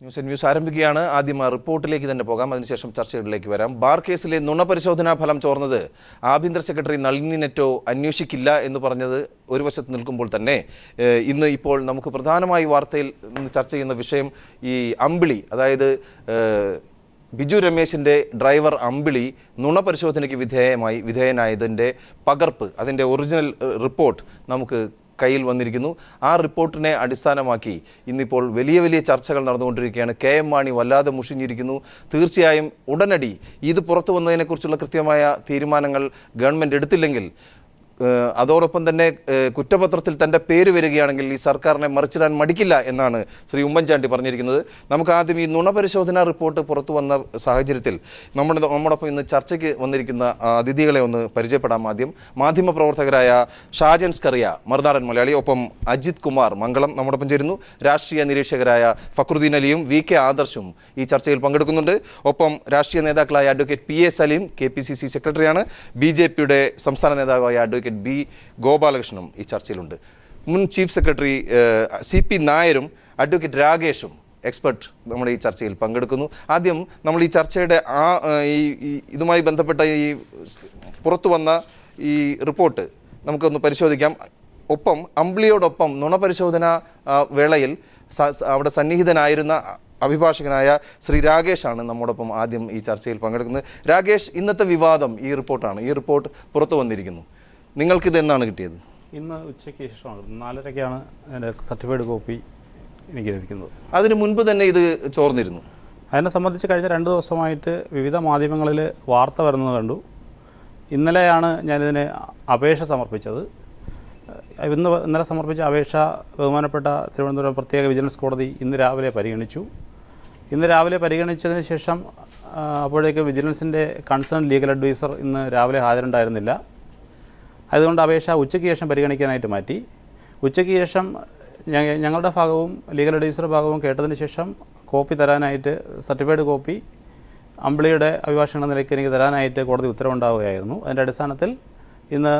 News and views ആരംഭിക്കുകയാണ്. ആദ്യം റിപ്പോർട്ടിലേക്ക് തന്നെ പോകാം, അതിനുശേഷം ചർച്ചകളിലേക്ക് വരാം. ബാർ കേസിലെ നുണപരിശോധനാ ഫലം ചോർന്നത് ആഭ്യന്തര സെക്രട്ടറി നളിനി നെറ്റോ അന്വേഷിക്കില്ല എന്ന് പറഞ്ഞത് ഒരു വശത്ത് നിൽക്കുമ്പോൾ തന്നെ ഇന്ന് ഇപ്പോൾ നമുക്ക് പ്രധാനമായി വാർത്തയിൽ ചർച്ച ചെയ്യുന്ന വിഷയം ഈ അമ്പിളി, അതായത് ബിജു രമേശിൻ്റെ ഡ്രൈവർ അമ്പിളി നുണപരിശോധനയ്ക്ക് വിധേയനായതിൻ്റെ പകർപ്പ്, അതിൻ്റെ ഒറിജിനൽ റിപ്പോർട്ട് നമുക്ക് കയ്യിൽ വന്നിരിക്കുന്നു. ആ റിപ്പോർട്ടിനെ അടിസ്ഥാനമാക്കി ഇന്നിപ്പോൾ വലിയ വലിയ ചർച്ചകൾ നടന്നുകൊണ്ടിരിക്കുകയാണ്. KM മാണി വല്ലാതെ മുഷിഞ്ഞിരിക്കുന്നു. തീർച്ചയായും ഉടനടി ഇത് പുറത്തു വന്നതിനെക്കുറിച്ചുള്ള കൃത്യമായ തീരുമാനങ്ങൾ ഗവൺമെൻറ് എടുത്തില്ലെങ്കിൽ, അതോടൊപ്പം തന്നെ കുറ്റപത്രത്തിൽ തൻ്റെ പേര് വരികയാണെങ്കിൽ ഈ സർക്കാരിനെ മറിച്ചിടാൻ മടിക്കില്ല എന്നാണ് ശ്രീ ഉമ്മൻചാണ്ടി പറഞ്ഞിരിക്കുന്നത്. നമുക്ക് ആദ്യം ഈ നുണപരിശോധനാ റിപ്പോർട്ട് പുറത്തു വന്ന സാഹചര്യത്തിൽ നമ്മോടൊപ്പം ഇന്ന് ചർച്ചയ്ക്ക് വന്നിരിക്കുന്ന അതിഥികളെ ഒന്ന് പരിചയപ്പെടാം. ആദ്യം മാധ്യമപ്രവർത്തകരായ ഷാജൻ സ്കറിയ, മറുനാടൻ മലയാളി, ഒപ്പം അജിത് കുമാർ മംഗളം നമ്മോടൊപ്പം ചേരുന്നു. രാഷ്ട്രീയ നിരീക്ഷകരായ ഫക്രുദ്ദീൻ അലിയും VK ആദർശും ഈ ചർച്ചയിൽ പങ്കെടുക്കുന്നുണ്ട്. ഒപ്പം രാഷ്ട്രീയ നേതാക്കളായ അഡ്വക്കേറ്റ് PA സലീം, KPCC സെക്രട്ടറിയാണ്. BJPയുടെ സംസ്ഥാന നേതാവായ അഡ്വക്കേറ്റ് B ഗോപാലകൃഷ്ണനും ഈ ചർച്ചയിലുണ്ട്. മുൻ ചീഫ് സെക്രട്ടറി CP നായരും അഡ്വക്കേറ്റ് രാഗേഷും എക്സ്പെർട്ട് നമ്മുടെ ഈ ചർച്ചയിൽ പങ്കെടുക്കുന്നു. ആദ്യം നമ്മൾ ഈ ചർച്ചയുടെ ഇതുമായി ബന്ധപ്പെട്ട ഈ പുറത്തു വന്ന ഈ റിപ്പോർട്ട് നമുക്കൊന്ന് പരിശോധിക്കാം. ഒപ്പം അമ്പിളിയോടൊപ്പം നുണപരിശോധന വേളയിൽ അവിടെ സന്നിഹിതനായിരുന്ന അഭിഭാഷകനായ ശ്രീ രാഗേഷാണ് നമ്മോടൊപ്പം ആദ്യം ഈ ചർച്ചയിൽ പങ്കെടുക്കുന്നത്. രാഗേഷ്, ഇന്നത്തെ വിവാദം ഈ റിപ്പോർട്ടാണ്. ഈ റിപ്പോർട്ട് പുറത്തു വന്നിരിക്കുന്നു. നിങ്ങൾക്കിത് എന്നാണ് കിട്ടിയത്? ഇന്ന് ഉച്ചയ്ക്ക് ശേഷമാണ്, 4:30-ക്കാണ് എൻ്റെ സർട്ടിഫൈഡ് കോപ്പി എനിക്ക് ലഭിക്കുന്നത്. അതിന് മുൻപ് തന്നെ ഇത് ചോർന്നിരുന്നു. അതിനെ സംബന്ധിച്ച് കഴിഞ്ഞ 2 ദിവസമായിട്ട് വിവിധ മാധ്യമങ്ങളിൽ വാർത്ത വരുന്നത് കണ്ടു. ഇന്നലെയാണ് ഞാനിതിന് അപേക്ഷ സമർപ്പിച്ചത്. ഇന്നലെ സമർപ്പിച്ച അപേക്ഷ ബഹുമാനപ്പെട്ട തിരുവനന്തപുരം പ്രത്യേക വിജിലൻസ് കോടതി ഇന്ന് രാവിലെ പരിഗണിച്ചു. ഇന്ന് രാവിലെ പരിഗണിച്ചതിന് ശേഷം അപ്പോഴേക്ക് വിജിലൻസിൻ്റെ കൺസേൺ ലീഗൽ അഡ്വൈസർ ഇന്ന് രാവിലെ ഹാജരുണ്ടായിരുന്നില്ല. അതുകൊണ്ട് അപേക്ഷ ഉച്ചയ്ക്ക് ശേഷം പരിഗണിക്കാനായിട്ട് മാറ്റി. ഉച്ചയ്ക്ക് ശേഷം ഞങ്ങളുടെ ഭാഗവും ലീഗൽ അഡ്വൈസറുടെ ഭാഗവും കേട്ടതിന് ശേഷം കോപ്പി തരാനായിട്ട്, സർട്ടിഫൈഡ് കോപ്പി അമ്പിളിയുടെ അഭിഭാഷകൻ എന്ന നിലയ്ക്ക് എനിക്ക് തരാനായിട്ട് കോടതി ഉത്തരവുണ്ടാവുകയായിരുന്നു. അതിൻ്റെ അടിസ്ഥാനത്തിൽ ഇന്ന്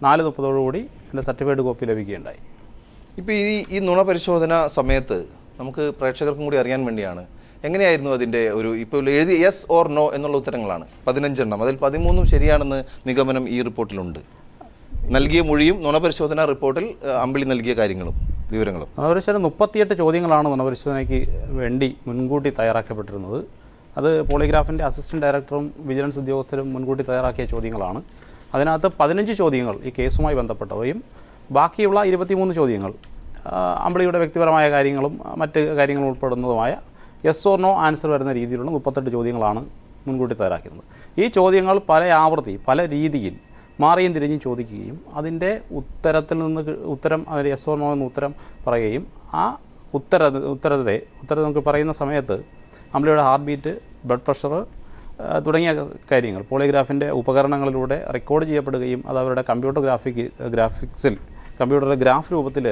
4:30 എൻ്റെ സർട്ടിഫൈഡ് കോപ്പി ലഭിക്കുകയുണ്ടായി. ഇപ്പോൾ ഈ നുണപരിശോധന സമയത്ത് നമുക്ക് പ്രേക്ഷകർക്കും കൂടി അറിയാൻ വേണ്ടിയാണ്, എങ്ങനെയായിരുന്നു അതിൻ്റെ ഇപ്പോൾ എഴുതി യെസ് ഓർ നോ എന്നുള്ള ഉത്തരങ്ങളാണ് 15 എണ്ണം. അതിൽ 13 ശരിയാണെന്ന് നിഗമനം ഈ റിപ്പോർട്ടിലുണ്ട്. നൽകിയ മൊഴിയും നുണപരിശോധനാ റിപ്പോർട്ടിൽ അമ്പിളി നൽകിയ കാര്യങ്ങളും വിവരങ്ങളും. നുണപരിശോധന 38 ചോദ്യങ്ങളാണ് നുണപരിശോധനയ്ക്ക് വേണ്ടി മുൻകൂട്ടി തയ്യാറാക്കപ്പെട്ടിരുന്നത്. അത് പോളിഗ്രാഫിൻ്റെ അസിസ്റ്റൻറ്റ് ഡയറക്ടറും വിജിലൻസ് ഉദ്യോഗസ്ഥരും മുൻകൂട്ടി തയ്യാറാക്കിയ ചോദ്യങ്ങളാണ്. അതിനകത്ത് 15 ചോദ്യങ്ങൾ ഈ കേസുമായി ബന്ധപ്പെട്ടവയും ബാക്കിയുള്ള 23 ചോദ്യങ്ങൾ അമ്പിളിയുടെ വ്യക്തിപരമായ കാര്യങ്ങളും മറ്റ് കാര്യങ്ങളും ഉൾപ്പെടുന്നതുമായ യെസ് ഓർ നോ ആൻസർ വരുന്ന രീതിയിലുള്ള 38 ചോദ്യങ്ങളാണ് മുൻകൂട്ടി തയ്യാറാക്കുന്നത്. ഈ ചോദ്യങ്ങൾ പല ആവർത്തി പല രീതിയിൽ മാറിയും തിരിഞ്ഞും ചോദിക്കുകയും അതിൻ്റെ ഉത്തരത്തിൽ നിന്ന് ഉത്തരം യെസ് ഓർ നോ എന്ന ഉത്തരം പറയുകയും ആ ഉത്തരം നമുക്ക് പറയുന്ന സമയത്ത് അമ്പിളിയുടെ ഹാർട്ട് ബീറ്റ്, ബ്ലഡ് പ്രഷർ തുടങ്ങിയ കാര്യങ്ങൾ പോളിഗ്രാഫിൻ്റെ ഉപകരണങ്ങളിലൂടെ റെക്കോർഡ് ചെയ്യപ്പെടുകയും അത് അവരുടെ ഗ്രാഫിക്സിൽ കമ്പ്യൂട്ടറിലെ ഗ്രാഫ് രൂപത്തിൽ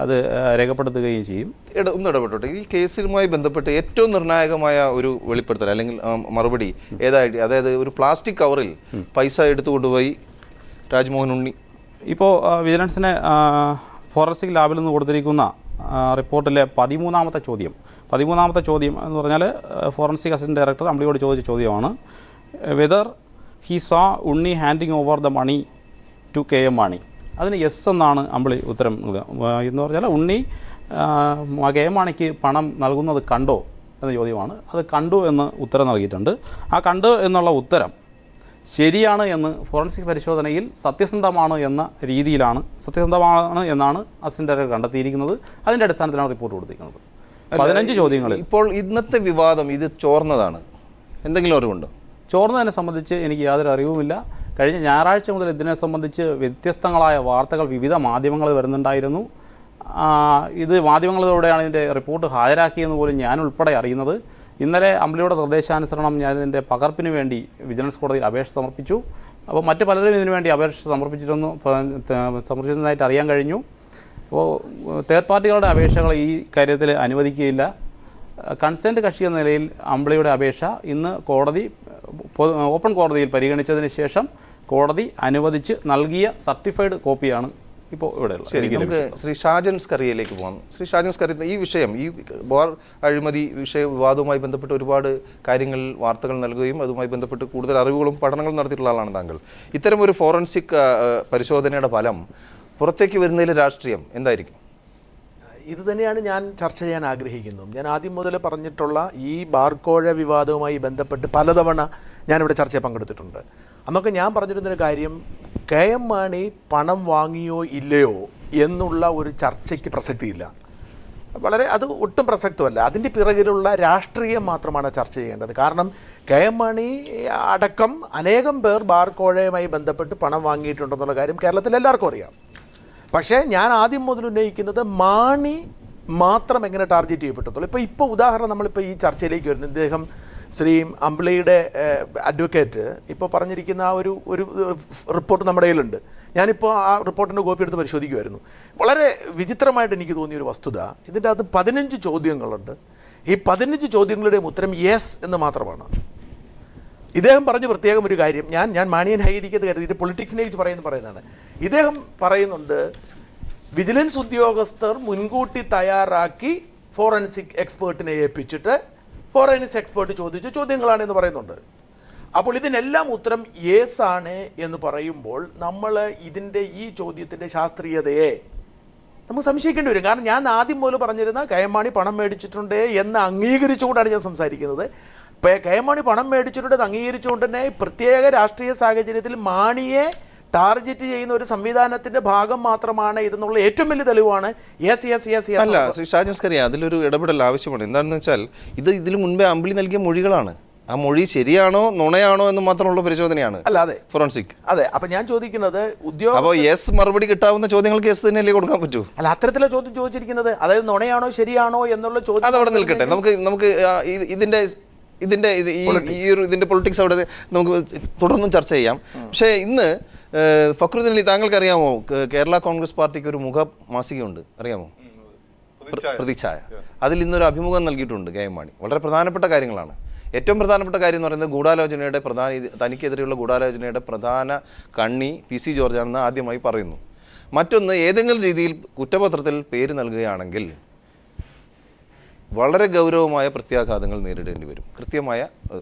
അത് രേഖപ്പെടുത്തുകയും ചെയ്യും. ഒന്ന് ഇടപെട്ടോട്ടെ, ഈ കേസുമായി ബന്ധപ്പെട്ട് ഏറ്റവും നിർണായകമായ ഒരു വെളിപ്പെടുത്തൽ അല്ലെങ്കിൽ മറുപടി ഏതായിട്ട്, അതായത് ഒരു പ്ലാസ്റ്റിക് കവറിൽ പൈസ എടുത്തു കൊണ്ടുപോയി രാജ്മോഹൻ ഉണ്ണി. ഇപ്പോൾ വിജിലൻസിന് ഫോറൻസിക് ലാബിൽ നിന്ന് കൊടുത്തിരിക്കുന്ന റിപ്പോർട്ടിലെ 13ാമത്തെ ചോദ്യം എന്ന് പറഞ്ഞാൽ ഫോറൻസിക് അസിസ്റ്റൻറ്റ് ഡയറക്ടർ അമ്പിളിയോട് ചോദിച്ച ചോദ്യമാണ്. Whether he saw Unni handing over the money to KM Mani. അതിന് യെസ് എന്നാണ് അമ്പിളി ഉത്തരം എന്ന് പറഞ്ഞാൽ ഉണ്ണി KM മാണിക്ക് പണം നൽകുന്നത് കണ്ടോ എന്ന ചോദ്യമാണ്. അത് കണ്ടു എന്ന് ഉത്തരം നൽകിയിട്ടുണ്ട്. ആ കണ്ടു എന്നുള്ള ഉത്തരം ശരിയാണ് എന്ന് ഫോറൻസിക് പരിശോധനയിൽ സത്യസന്ധമാണ് എന്നാണ് അസിസ്റ്റന്റ് ഡയറക്ടർ കണ്ടെത്തിയിരിക്കുന്നത്. അതിൻ്റെ അടിസ്ഥാനത്തിലാണ് റിപ്പോർട്ട് കൊടുത്തിരിക്കുന്നത്. 15 ചോദ്യങ്ങളിൽ. ഇപ്പോൾ ഇന്നത്തെ വിവാദം ഇത് ചോർന്നതാണ്, എന്തെങ്കിലും അറിവുണ്ടോ? ചോർന്നതിനെ സംബന്ധിച്ച് എനിക്ക് യാതൊരു അറിവുമില്ല. കഴിഞ്ഞ ഞായറാഴ്ച മുതൽ ഇതിനെ സംബന്ധിച്ച് വ്യത്യസ്തങ്ങളായ വാർത്തകൾ വിവിധ മാധ്യമങ്ങളിൽ വരുന്നുണ്ടായിരുന്നു. ഇത് മാധ്യമങ്ങളിലൂടെയാണ് ഇതിൻ്റെ റിപ്പോർട്ട് ഹാജരാക്കിയെന്ന് പോലും ഞാൻ ഉൾപ്പെടെ അറിയുന്നത്. ഇന്നലെ അമ്പിളിയുടെ നിർദ്ദേശാനുസരണം ഞാൻ ഇതിൻ്റെ പകർപ്പിന് വേണ്ടി വിജിലൻസ് കോടതിയിൽ അപേക്ഷ സമർപ്പിച്ചു. അപ്പോൾ മറ്റ് പലരും ഇതിനു വേണ്ടി അപേക്ഷ സമർപ്പിച്ചതായിട്ട് അറിയാൻ കഴിഞ്ഞു. അപ്പോൾ തേർഡ് പാർട്ടികളുടെ അപേക്ഷകൾ ഈ കാര്യത്തിൽ അനുവദിക്കുകയില്ല. കൺസേൺഡ് കക്ഷി എന്ന നിലയിൽ അമ്പിളിയുടെ അപേക്ഷ ഇന്ന് ഓപ്പൺ കോടതിയിൽ പരിഗണിച്ചതിന് ശേഷം കോടതി അനുവദിച്ച് നൽകിയ സർട്ടിഫൈഡ് കോപ്പിയാണ് ഇപ്പോൾ ഇവിടെയുള്ള. ശരി, നമുക്ക് ശ്രീ ഷാജൻ സ്കറിയയിലേക്ക് പോകാം. ശ്രീ ഷാജൻ സ്കറിയ, ഈ വിഷയം, ഈ ബാർ അഴിമതി വിവാദവുമായി ബന്ധപ്പെട്ട് ഒരുപാട് കാര്യങ്ങൾ, വാർത്തകൾ നൽകുകയും അതുമായി ബന്ധപ്പെട്ട് കൂടുതൽ അറിവുകളും പഠനങ്ങളും നടത്തിയിട്ടുള്ള ആളാണ് താങ്കൾ. ഇത്തരം ഒരു ഫോറൻസിക് പരിശോധനയുടെ ഫലം പുറത്തേക്ക് വരുന്നതിലെ രാഷ്ട്രീയം എന്തായിരിക്കും? ഇത് തന്നെയാണ് ഞാൻ ചർച്ച ചെയ്യാൻ ആഗ്രഹിക്കുന്നത്. ഞാൻ ആദ്യം മുതൽ പറഞ്ഞിട്ടുള്ള ഈ ബാർക്കോഴ വിവാദവുമായി ബന്ധപ്പെട്ട് പലതവണ ഞാനിവിടെ ചർച്ചയിൽ പങ്കെടുത്തിട്ടുണ്ട്. അന്നൊക്കെ ഞാൻ പറഞ്ഞിരുന്നൊരു കാര്യം, കെ എം മാണി പണം വാങ്ങിയോ ഇല്ലയോ എന്നുള്ള ഒരു ചർച്ചയ്ക്ക് പ്രസക്തിയില്ല. അത് ഒട്ടും പ്രസക്തമല്ല. അതിൻ്റെ പിറകിലുള്ള രാഷ്ട്രീയം മാത്രമാണ് ചർച്ച ചെയ്യേണ്ടത്. കാരണം കെ എം മാണി അടക്കം അനേകം പേർ ബാർക്കോഴയുമായി ബന്ധപ്പെട്ട് പണം വാങ്ങിയിട്ടുണ്ടെന്നുള്ള കാര്യം കേരളത്തിൽ എല്ലാവർക്കും അറിയാം. പക്ഷേ ഞാൻ ആദ്യം മുതൽ ഉന്നയിക്കുന്നത് മാണി മാത്രം എങ്ങനെ ടാർഗറ്റ് ചെയ്യപ്പെട്ടുള്ളൂ. ഇപ്പോൾ ഉദാഹരണം നമ്മളിപ്പോൾ ഈ ചർച്ചയിലേക്ക് വരുന്നു. ഇദ്ദേഹം ശ്രീ അമ്പിളിയുടെ അഡ്വക്കേറ്റ് ഇപ്പോൾ പറഞ്ഞിരിക്കുന്ന ആ ഒരു റിപ്പോർട്ട് നമ്മുടെ കയ്യിലുണ്ട്. ഞാനിപ്പോൾ ആ റിപ്പോർട്ടിൻ്റെ കോപ്പി എടുത്ത് പരിശോധിക്കുമായിരുന്നു. വളരെ വിചിത്രമായിട്ട് എനിക്ക് തോന്നിയൊരു വസ്തുത, ഇതിൻ്റെ അകത്ത് 15 ചോദ്യങ്ങളുണ്ട്. ഈ 15 ചോദ്യങ്ങളുടെയും ഉത്തരം യെസ് എന്ന് മാത്രമാണ്. ഇദ്ദേഹം പറഞ്ഞ പ്രത്യേകം ഒരു കാര്യം, ഞാൻ മാണിയെ ന്യായീകരിക്കുന്നത് കരുതിയിട്ട് പൊളിറ്റിക്സിനെ കുറിച്ച് പറയുന്നതാണ്. ഇദ്ദേഹം പറയുന്നുണ്ട്, വിജിലൻസ് ഉദ്യോഗസ്ഥർ മുൻകൂട്ടി തയ്യാറാക്കി ഫോറൻസിക് എക്സ്പേർട്ടിനെ ഏൽപ്പിച്ചിട്ട് ഫോറൻസിക് എക്സ്പേർട്ട് ചോദിച്ച ചോദ്യങ്ങളാണെന്ന് പറയുന്നുണ്ട്. അപ്പോൾ ഇതിനെല്ലാം ഉത്തരം യേസ് ആണ് എന്ന് പറയുമ്പോൾ നമ്മൾ ഇതിൻ്റെ ഈ ചോദ്യത്തിൻ്റെ ശാസ്ത്രീയതയെ നമുക്ക് സംശയിക്കേണ്ടി വരും. കാരണം ഞാൻ ആദ്യം മുതൽ പറഞ്ഞിരുന്ന കെ എം മാണി പണം മേടിച്ചിട്ടുണ്ട് എന്ന് അംഗീകരിച്ചുകൊണ്ടാണ് ഞാൻ സംസാരിക്കുന്നത്. കെ എം മാണി പണം മേടിച്ചിട്ടുണ്ട് അംഗീകരിച്ചുകൊണ്ട് തന്നെ പ്രത്യേക രാഷ്ട്രീയ സാഹചര്യത്തിൽ മാണിയെ ടാർഗറ്റ് ചെയ്യുന്ന ഒരു സംവിധാനത്തിന്റെ ഭാഗം മാത്രമാണ് ഇതെന്നുള്ള ഏറ്റവും വലിയ തെളിവാണ് യെസ്. അല്ല ശ്രീ ഷാജൻ സ്കറിയ, അതിലൊരു ഇടപെടൽ ആവശ്യമാണ്. എന്താണെന്ന് വെച്ചാൽ ഇതിനു മുൻപേ അമ്പിളി നൽകിയ മൊഴികളാണ്. ആ മൊഴി ശരിയാണോ നുണയാണോ എന്ന് മാത്രമുള്ള പരിശോധനയാണ് അല്ലാതെ ഫോറൻസിക്. അതെ, അപ്പൊ ഞാൻ ചോദിക്കുന്നത് അപ്പോൾ യെസ് മറുപടി കിട്ടാവുന്ന ചോദ്യങ്ങൾക്ക് യെസ് തന്നെയല്ലേ കൊടുക്കാൻ പറ്റൂ? അല്ല, അത്തരത്തിലുള്ള ചോദ്യം ചോദിച്ചിരിക്കുന്നത്, അതായത് നുണയാണോ ശരിയാണോ എന്നുള്ള ചോദ്യം അതവിടെ നിൽക്കട്ടെ. നമുക്ക് ഇതിന്റെ പൊളിറ്റിക്സ് അവിടെ നമുക്ക് തുടർന്നും ചർച്ച ചെയ്യാം. പക്ഷേ ഇന്ന് ഫക്രുദ്ദീൻ അലി, താങ്കൾക്കറിയാമോ കേരള കോൺഗ്രസ് പാർട്ടിക്ക് ഒരു മുഖ മാസികയുണ്ട്, അറിയാമോ? പ്രതിച്ഛായ. അതിൽ ഇന്നൊരു അഭിമുഖം നൽകിയിട്ടുണ്ട് കെ എം മാണി. വളരെ പ്രധാനപ്പെട്ട കാര്യങ്ങളാണ്. ഏറ്റവും പ്രധാനപ്പെട്ട കാര്യം എന്ന് പറയുന്നത് ഗൂഢാലോചനയുടെ തനിക്കെതിരെയുള്ള ഗൂഢാലോചനയുടെ പ്രധാന കണ്ണി PC ജോർജാണെന്ന് ആദ്യമായി പറയുന്നു. മറ്റൊന്ന്, ഏതെങ്കിലും രീതിയിൽ കുറ്റപത്രത്തിൽ പേര് നൽകുകയാണെങ്കിൽ വളരെ ഗൗരവമായ പ്രത്യാഘാതങ്ങൾ നേരിടേണ്ടി വരും. കൃത്യമായ.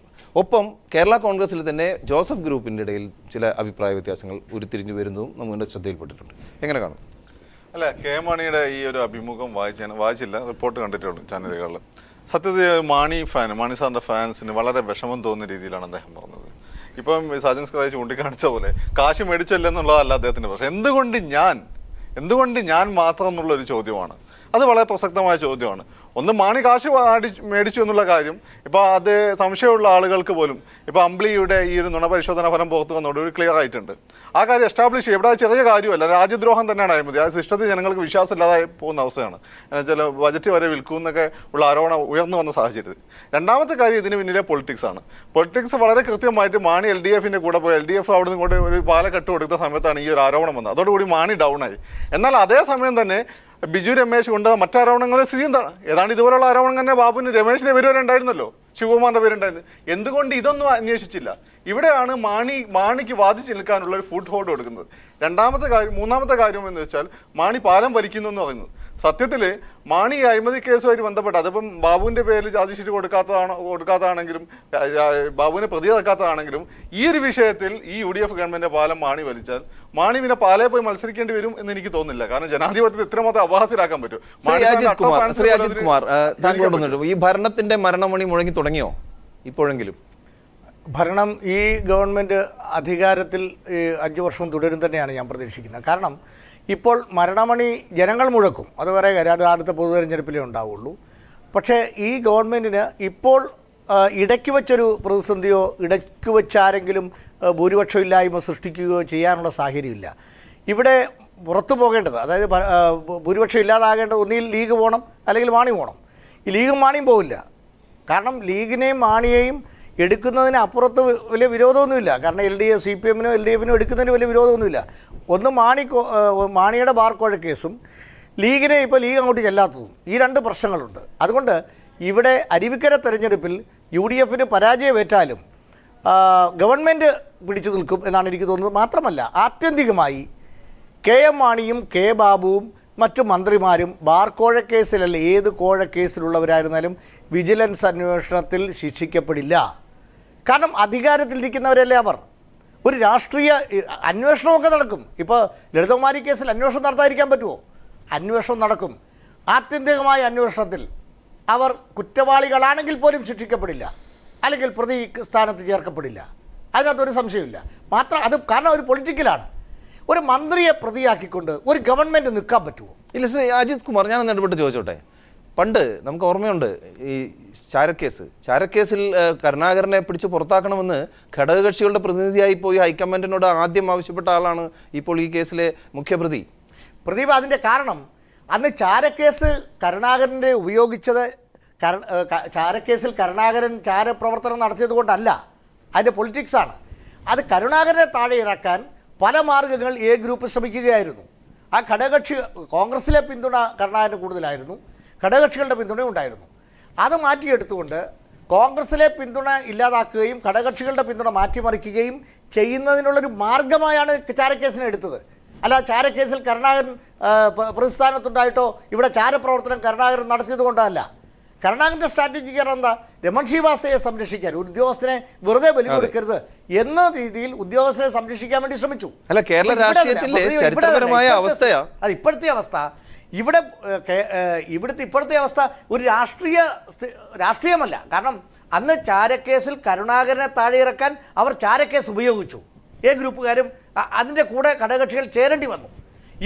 ഒപ്പം കേരള കോൺഗ്രസിൽ തന്നെ ജോസഫ് ഗ്രൂപ്പിൻ്റെ ഇടയിൽ ചില അഭിപ്രായ വ്യത്യാസങ്ങൾ ഉരുത്തിരിഞ്ഞു വരുന്നതും നമ്മുടെ ശ്രദ്ധയിൽപ്പെട്ടിട്ടുണ്ട്. എങ്ങനെ കാണും? അല്ല, കെ മാണിയുടെ ഈ ഒരു അഭിമുഖം വായിച്ചില്ല, റിപ്പോർട്ട് കണ്ടിട്ടുണ്ട് ചാനലുകളിൽ. സത്യത്തിൽ മാണി സാറിൻ്റെ ഫാൻസിന് വളരെ വിഷമം തോന്നുന്ന രീതിയിലാണ് അദ്ദേഹം പറഞ്ഞത്. ഇപ്പം സാജൻ സ്കറിയ ചൂണ്ടിക്കാണിച്ച പോലെ കാശ് മേടിച്ചല്ലെന്നുള്ളതല്ല അദ്ദേഹത്തിൻ്റെ പ്രശ്നം. എന്തുകൊണ്ട് ഞാൻ മാത്രം എന്നുള്ളൊരു ചോദ്യമാണ്. അത് വളരെ പ്രസക്തമായ ചോദ്യമാണ്. ഒന്ന്, മാണി കാശ് മേടിച്ചു എന്നുള്ള കാര്യം ഇപ്പോൾ അത് സംശയമുള്ള ആളുകൾക്ക് പോലും ഇപ്പോൾ അമ്പിളിയുടെ ഈ ഒരു നുണപരിശോധന ഫലം പുറത്തു വന്നതോട് ഒരു ക്ലിയർ ആയിട്ടുണ്ട്. ആ കാര്യം എസ്റ്റാബ്ലിഷ് ചെയ്യും. ഇവിടെ ചെറിയ കാര്യമല്ല, രാജ്യദ്രോഹം തന്നെയാണ് അഴിമതി. ആ സിസ്റ്റത്തിൽ ജനങ്ങൾക്ക് വിശ്വാസമില്ലാതായി പോകുന്ന അവസ്ഥയാണ്. എന്നുവെച്ചാൽ ബജറ്റ് വരെ വിൽക്കുമെന്നൊക്കെ ഉള്ള ആരോപണം ഉയർന്നു വന്ന സാഹചര്യത്തിൽ. രണ്ടാമത്തെ കാര്യം, ഇതിന് പിന്നിലെ പൊളിറ്റിക്സ് ആണ്. പൊളിറ്റിക്സ് വളരെ കൃത്യമായിട്ട് മാണി LDFിൻ്റെ കൂടെ പോയി LDF അവിടെ നിന്ന് കൊണ്ട് ഒരു പാലക്കെട്ട് കൊടുത്ത സമയത്താണ് ഈ ഒരു ആരോപണം വന്നത്. അതോടുകൂടി മാണി ഡൗൺ ആയി. എന്നാൽ അതേസമയം തന്നെ ബിജു രമേശ് കൊണ്ട് മറ്റാരോപണങ്ങളുടെ സ്ഥിതി എന്താണ്? ഏതാണ്ട് ഇതുപോലുള്ള ആരോപണം തന്നെ ബാബുവിന് രമേശിൻ്റെ പേര് വരെ ഉണ്ടായിരുന്നല്ലോ, ശിവകുമാറിൻ്റെ പേരുണ്ടായിരുന്നു. എന്തുകൊണ്ട് ഇതൊന്നും അന്വേഷിച്ചില്ല? ഇവിടെയാണ് മാണിക്ക് വാദിച്ച് നിൽക്കാനുള്ള ഒരു ഫുഡ് ഹോൾഡ് കൊടുക്കുന്നത്. മൂന്നാമത്തെ കാര്യം എന്ന് വെച്ചാൽ, മാണി പാലം വലിക്കുന്നു എന്ന് പറയുന്നത്. സത്യത്തിൽ മാണി അഴിമതി കേസുമായിട്ട് ബന്ധപ്പെട്ട് അതിപ്പം ബാബുവിൻ്റെ പേരിൽ ചാർജ് ഷീറ്റ് കൊടുക്കാത്തതാണെങ്കിലും ബാബുവിനെ പ്രതി ചേർക്കാത്തതാണെങ്കിലും ഈ ഒരു വിഷയത്തിൽ ഈ UDF ഗവൺമെൻറ് പാലം മാണി വലിച്ചാൽ മാണി പിന്നെ പാലയെ പോയി മത്സരിക്കേണ്ടി വരും എന്ന് എനിക്ക് തോന്നുന്നില്ല. കാരണം ജനാധിപത്യത്തെ ഇത്രമാത്രം അപഹാസ്യരാക്കാൻ പറ്റും. ഈ ഭരണത്തിന്റെ മരണമണി മുഴങ്ങി തുടങ്ങിയോ ഇപ്പോഴെങ്കിലും? ഭരണം, ഈ ഗവൺമെൻറ് അധികാരത്തിൽ 5 വർഷം തുടരും തന്നെയാണ് ഞാൻ പ്രതീക്ഷിക്കുന്നത്. കാരണം ഇപ്പോൾ മരണമണി ജനങ്ങൾ മുഴക്കും, അത് വേറെ കാര്യം, അത് അടുത്ത പൊതു തെരഞ്ഞെടുപ്പിലേ ഉണ്ടാവുള്ളൂ. പക്ഷേ ഈ ഗവൺമെൻറ്റിന് ഇപ്പോൾ ഇടയ്ക്ക് വെച്ചൊരു പ്രതിസന്ധിയോ ഇടയ്ക്ക് വെച്ചാരെങ്കിലും ഭൂരിപക്ഷമില്ലായ്മ സൃഷ്ടിക്കുകയോ ചെയ്യാനുള്ള സാഹചര്യമില്ല. ഇവിടെ പുറത്തു പോകേണ്ടത്, അതായത് ഭൂരിപക്ഷം ഇല്ലാതാകേണ്ടത് ഒന്നിൽ ലീഗ് പോകണം അല്ലെങ്കിൽ മാണി പോകണം. ഈ ലീഗും മാണിയും പോകില്ല. കാരണം ലീഗിനെയും മാണിയെയും എടുക്കുന്നതിന് അപ്പുറത്ത് വലിയ വിരോധമൊന്നുമില്ല. കാരണം LDF CPM-നോ LDF-നോ എടുക്കുന്നതിന് വലിയ വിരോധമൊന്നുമില്ല. ഒന്ന് മാണിയുടെ ബാർക്കോഴ കേസും ലീഗിനെ ഇപ്പോൾ ലീഗ് അങ്ങോട്ട് ചെല്ലാത്തതും, ഈ 2 പ്രശ്നങ്ങളുണ്ട്. അതുകൊണ്ട് ഇവിടെ അരുവിക്കര തെരഞ്ഞെടുപ്പിൽ UDF-ന് പരാജയമേറ്റാലും ഗവൺമെൻറ് പിടിച്ചു നിൽക്കും എന്നാണ് എനിക്ക് തോന്നുന്നത്. മാത്രമല്ല, ആത്യന്തികമായി KM മാണിയും K ബാബുവും മറ്റു മന്ത്രിമാരും ബാർ കോഴക്കേസിലല്ല ഏത് കോഴക്കേസിലുള്ളവരായിരുന്നാലും വിജിലൻസ് അന്വേഷണത്തിൽ ശിക്ഷിക്കപ്പെടില്ല. കാരണം അധികാരത്തിലിരിക്കുന്നവരല്ലേ അവർ. ഒരു രാഷ്ട്രീയ അന്വേഷണമൊക്കെ നടക്കും. ഇപ്പോൾ ലളിതകുമാരി കേസിൽ അന്വേഷണം നടത്താതിരിക്കാൻ പറ്റുമോ? അന്വേഷണം നടക്കും. ആത്യന്തികമായ അന്വേഷണത്തിൽ അവർ കുറ്റവാളികളാണെങ്കിൽ പോലും ശിക്ഷിക്കപ്പെടില്ല, അല്ലെങ്കിൽ പ്രതി സ്ഥാനത്ത് ചേർക്കപ്പെടില്ല. അതിനകത്തൊരു സംശയമില്ല. അത് കാരണം ഒരു പൊളിറ്റിക്കലാണ്. ഒരു മന്ത്രിയെ പ്രതിയാക്കിക്കൊണ്ട് ഒരു ഗവൺമെൻറ് നിൽക്കാൻ പറ്റുമോ? ഇല്ല ശ്രീ അജിത് കുമാർ, ഞാനൊന്ന് ഇടപെട്ട് ചോദിച്ചോട്ടെ. പണ്ട് നമുക്ക് ഓർമ്മയുണ്ട് ഈ ചാരക്കേസിൽ കരുണാകരനെ പിടിച്ച് പുറത്താക്കണമെന്ന് ഘടകകക്ഷികളുടെ പ്രതിനിധിയായി പോയി ഹൈക്കമാൻഡിനോട് ആദ്യം ആവശ്യപ്പെട്ട ആളാണ് ഇപ്പോൾ ഈ കേസിലെ മുഖ്യപ്രതി. പ്രദീപ്, അതിൻ്റെ കാരണം അന്ന് ചാരക്കേസ് കരുണാകരനെ ഉപയോഗിച്ചത് ചാരക്കേസിൽ കരുണാകരൻ ചാരപ്രവർത്തനം നടത്തിയത് കൊണ്ടല്ല, അതിൻ്റെ പൊളിറ്റിക്സാണ്. അത് കരുണാകരനെ താഴെ ഇറക്കാൻ പല മാർഗ്ഗങ്ങൾ എ ഗ്രൂപ്പ് ശ്രമിക്കുകയായിരുന്നു. ആ ഘടകകക്ഷി കോൺഗ്രസിലെ പിന്തുണ കരുണാകരന് കൂടുതലായിരുന്നു, ഘടകകക്ഷികളുടെ പിന്തുണ ഉണ്ടായിരുന്നു. അത് മാറ്റിയെടുത്തുകൊണ്ട് കോൺഗ്രസിലെ പിന്തുണ ഇല്ലാതാക്കുകയും ഘടകകക്ഷികളുടെ പിന്തുണ മാറ്റിമറിക്കുകയും ചെയ്യുന്നതിനുള്ളൊരു മാർഗമായാണ് ചാരക്കേസിനെ എടുത്തത്. അല്ല ചാരക്കേസിൽ കരുണാകരൻ പ്രതിസ്ഥാനത്തുണ്ടായിട്ടോ ഇവിടെ ചാരപ്രവർത്തനം കരുണാകരൻ നടത്തിയത് കൊണ്ടല്ല. കരുണാകരൻ്റെ സ്ട്രാറ്റജി കാരണം എന്താ? രമൺ ശ്രീവാസ്തവയെ സംരക്ഷിക്കാൻ, ഒരു ഉദ്യോഗസ്ഥനെ വെറുതെ ബലി കൊടുക്കരുത് എന്ന രീതിയിൽ ഉദ്യോഗസ്ഥരെ സംരക്ഷിക്കാൻ വേണ്ടി ശ്രമിച്ചു. അല്ല, കേരള രാഷ്ട്രീയത്തിലെ ചരിത്രപരമായ അവസ്ഥയാ അത്. ഇപ്പോഴത്തെ അവസ്ഥ ഇപ്പോഴത്തെ അവസ്ഥ ഒരു രാഷ്ട്രീയമല്ല. കാരണം അന്ന് ചാരക്കേസിൽ കരുണാകരനെ താഴെ ഇറക്കാൻ അവർ ചാരക്കേസ് ഉപയോഗിച്ചു. എ ഗ്രൂപ്പുകാരും അതിൻ്റെ കൂടെ ഘടകകക്ഷികൾ ചേരേണ്ടി വന്നു